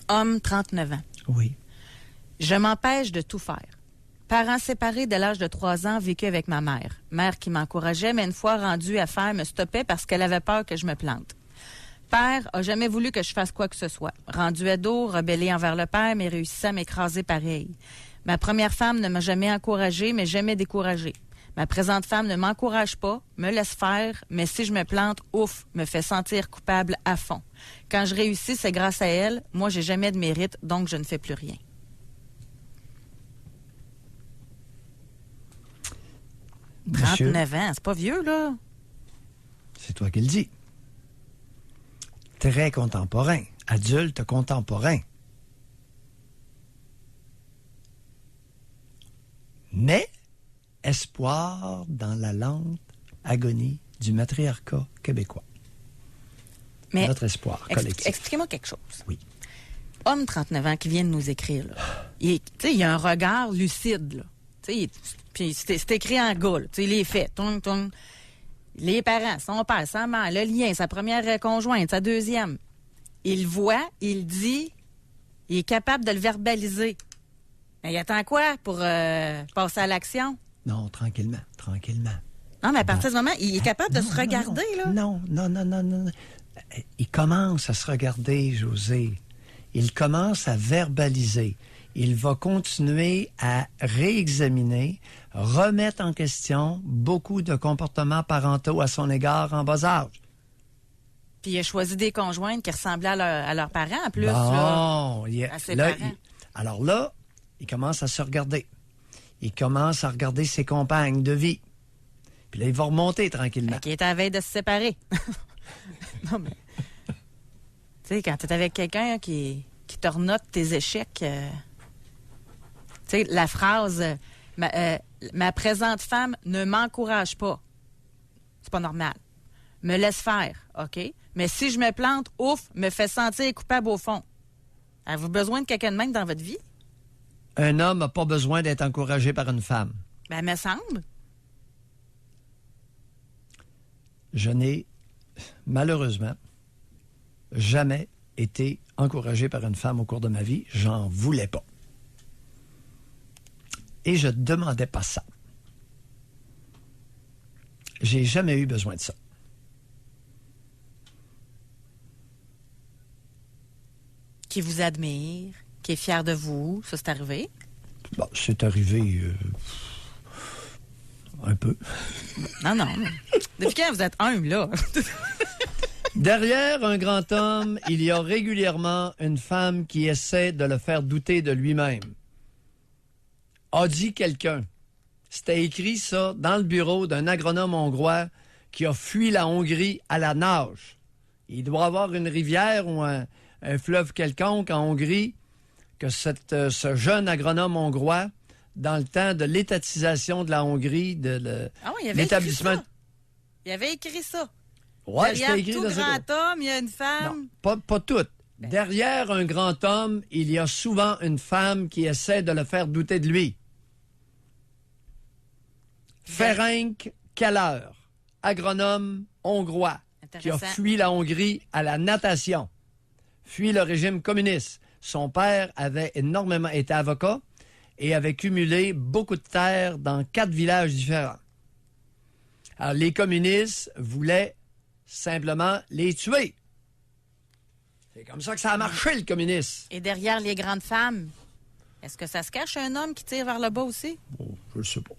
Homme, 39 ans.
Oui.
Je m'empêche de tout faire. Parents séparés dès l'âge de 3 ans, vécu avec ma mère. Mère qui m'encourageait, mais une fois rendue à faire, me stoppait parce qu'elle avait peur que je me plante. Père a jamais voulu que je fasse quoi que ce soit. Rendu ado, rebellé envers le père, mais réussissait à m'écraser pareil. Ma première femme ne m'a jamais encouragée, mais jamais découragée. Ma présente femme ne m'encourage pas, me laisse faire, mais si je me plante, ouf, me fait sentir coupable à fond. Quand je réussis, c'est grâce à elle. Moi, j'ai jamais de mérite, donc je ne fais plus rien.
Monsieur,
39 ans, c'est pas vieux, là.
c'est toi qui le dis. Très contemporain. Adulte contemporain. Mais espoir dans la lente agonie du matriarcat québécois.
Mais
notre espoir collectif.
Expliquez-moi quelque chose.
Oui.
Homme 39 ans qui vient de nous écrire, là. Il a un regard lucide, là. Puis c'est écrit en gars, les faits. Les parents, son père, sa mère, le lien, sa première conjointe, sa deuxième. Il voit, il dit, il est capable de le verbaliser. Mais il attend quoi pour passer à l'action?
Non, tranquillement.
Non, mais à partir du moment, il est capable de se regarder, là.
Non. Il commence à se regarder, José. Il commence à verbaliser. Il va continuer à réexaminer, remettre en question beaucoup de comportements parentaux à son égard en bas âge.
Puis il a choisi des conjointes qui ressemblaient à leurs parents, en plus.
Bon,
là, à ses parents.
Alors là, il commence à se regarder. Il commence à regarder ses compagnes de vie. Puis là, il va remonter tranquillement.
Qui est à la veille de se séparer. Non, mais... Tu sais, quand tu es avec quelqu'un qui te renote tes échecs... Tu sais, la phrase ma présente femme ne m'encourage pas. C'est pas normal. Me laisse faire, OK? Mais si je me plante, ouf, me fait sentir coupable au fond. Avez-vous besoin de quelqu'un de même dans votre vie?
Un homme n'a pas besoin d'être encouragé par une femme.
Ben, me semble.
Je n'ai, malheureusement, jamais été encouragé par une femme au cours de ma vie. J'en voulais pas. Et je ne demandais pas ça. J'ai jamais eu besoin de ça.
Qui vous admire, qui est fier de vous, ça c'est arrivé?
Bon, c'est arrivé un peu.
Non. Depuis quand vous êtes humble, là?
Derrière un grand homme, il y a régulièrement une femme qui essaie de le faire douter de lui-même. A dit quelqu'un. C'était écrit ça dans le bureau d'un agronome hongrois qui a fui la Hongrie à la nage. Il doit y avoir une rivière ou un fleuve quelconque en Hongrie que ce jeune agronome hongrois, dans le temps de l'étatisation de la Hongrie, l'établissement...
Il avait écrit ça.
Ouais,
derrière
c'était écrit
tout
dans
grand homme, il y a une femme.
Non, pas toutes. Derrière un grand homme, il y a souvent une femme qui essaie de le faire douter de lui. Ferenc Keller, agronome hongrois, qui a fui la Hongrie à la natation, fui le régime communiste. Son père avait énormément été avocat et avait cumulé beaucoup de terres dans 4 villages différents. Alors, les communistes voulaient simplement les tuer. C'est comme ça que ça a marché, le communisme.
Et derrière les grandes femmes, est-ce que ça se cache un homme qui tire vers le bas aussi?
Oh, je le sais pas.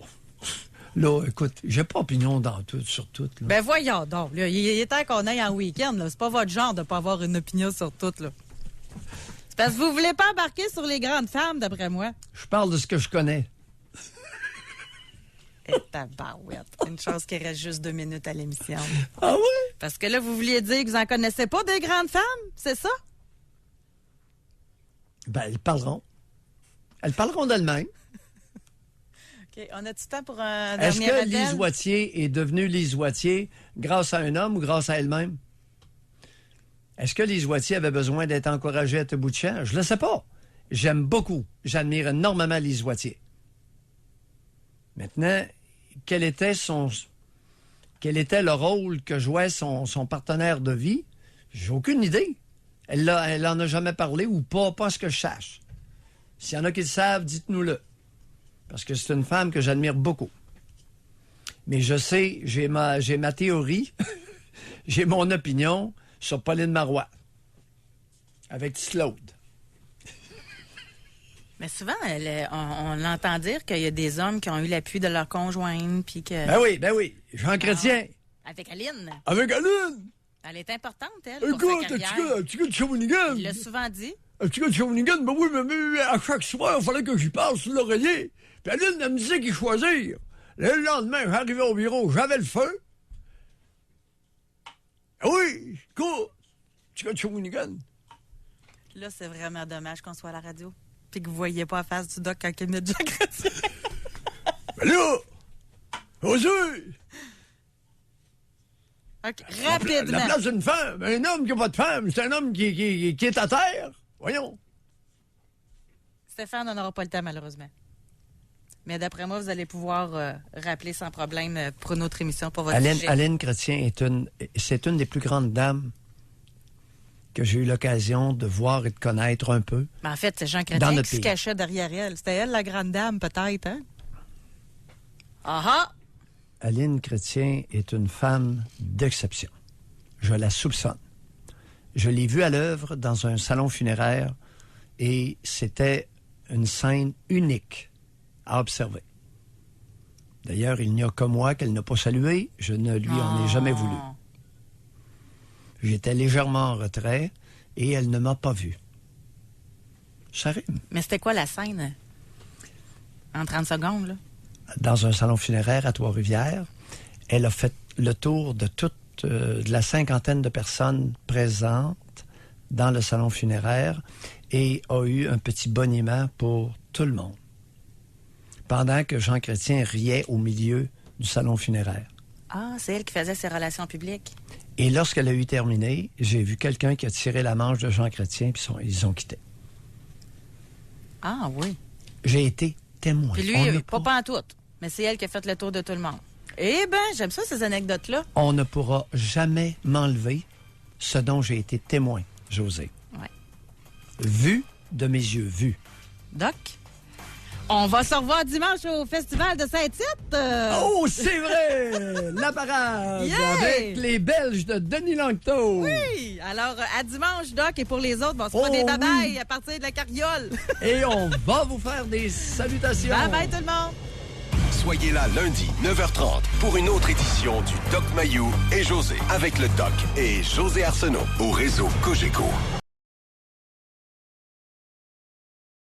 Là, écoute, j'ai pas opinion sur tout. Là.
Ben voyons donc. Là, il est temps qu'on aille en week-end. Là. C'est pas votre genre de pas avoir une opinion sur tout. Là. C'est parce que vous voulez pas embarquer sur les grandes femmes, d'après moi.
Je parle de ce que je connais.
Et tabarouette. Une chose qui reste juste 2 minutes à l'émission.
Ah oui?
Parce que là, vous vouliez dire que vous en connaissez pas des grandes femmes, c'est ça?
Ben, ils parleront. Elles parleront d'elles-mêmes.
OK. On a du temps pour un
Est-ce
dernier
que
appel?
Lise Wattier est devenue Lise Wattier grâce à un homme ou grâce à elle-même? Est-ce que Lise Wattier avait besoin d'être encouragée à tout bout de champ? Je ne le sais pas. J'aime beaucoup, j'admire énormément Lise Wattier. Maintenant, quel était le rôle que jouait son partenaire de vie? J'ai aucune idée. Elle en a jamais parlé ou pas ce que je sache. S'il y en a qui le savent, dites-nous-le. Parce que c'est une femme que j'admire beaucoup. Mais je sais, j'ai ma théorie, j'ai mon opinion sur Pauline Marois. Avec Slaude.
Mais souvent, on entend dire qu'il y a des hommes qui ont eu l'appui de leur conjointe, puis que...
Ben oui. Jean Chrétien.
Avec Aline.
Avec Aline.
Elle est importante, elle,
Écoute,
pour sa carrière.
un petit gars de Shawinigan.
Il l'a souvent dit.
Un petit gars de Shawinigan, ben oui, mais à chaque soir, il fallait que j'y parle sur l'oreiller. Puis Aline, elle me disait qu'il choisir. Le lendemain, j'arrivais au bureau, j'avais le feu. Ah oui, écoute, petit gars de Shawinigan.
Là, c'est vraiment dommage qu'on soit à la radio. Puis que vous ne voyez pas la face du doc quand il met Jean Chrétien.
Ben là, osez!
OK, rapidement.
La place d'une femme, un homme qui n'a pas de femme, c'est un homme qui est à terre. Voyons.
Stéphane, on n'aura pas le temps, malheureusement. Mais d'après moi, vous allez pouvoir rappeler sans problème pour une autre émission pour votre sujet.
Aline Chrétien c'est une des plus grandes dames que j'ai eu l'occasion de voir et de connaître un peu.
Mais en fait, c'est Jean Chrétien qui se cachait derrière elle. C'était elle, la grande dame, peut-être, hein? Ah!
Aline Chrétien est une femme d'exception. Je la soupçonne. Je l'ai vue à l'œuvre dans un salon funéraire et c'était une scène unique à observer. D'ailleurs, il n'y a que moi qu'elle n'a pas salué. Je ne lui en ai jamais voulu. J'étais légèrement en retrait et elle ne m'a pas vu. Ça rime.
Mais c'était quoi la scène? En 30 secondes, là?
Dans un salon funéraire à Trois-Rivières. Elle a fait le tour de de la 50aine de personnes présentes dans le salon funéraire et a eu un petit boniment pour tout le monde. Pendant que Jean Chrétien riait au milieu du salon funéraire.
Ah, c'est elle qui faisait ses relations publiques.
Et lorsqu'elle a eu terminé, j'ai vu quelqu'un qui a tiré la manche de Jean Chrétien puis ils ont quitté.
Ah oui.
J'ai été témoin.
Puis lui, pas pantoute, mais c'est elle qui a fait le tour de tout le monde. Eh bien, j'aime ça, ces anecdotes-là.
On ne pourra jamais m'enlever ce dont j'ai été témoin, José.
Oui.
Vu de mes yeux, vu.
Doc, on va se revoir dimanche au Festival de Saint-Tite.
Oh, c'est vrai! La parade avec les Belges de Denis Langto.
Oui! Alors, à dimanche, Doc, et pour les autres, on se fera des babayes à partir de la carriole.
Et on va vous faire des salutations.
Bye-bye tout le monde!
Soyez là lundi, 9h30, pour une autre édition du Doc Mayou et José, avec le Doc et José Arsenault, au réseau Cogeco.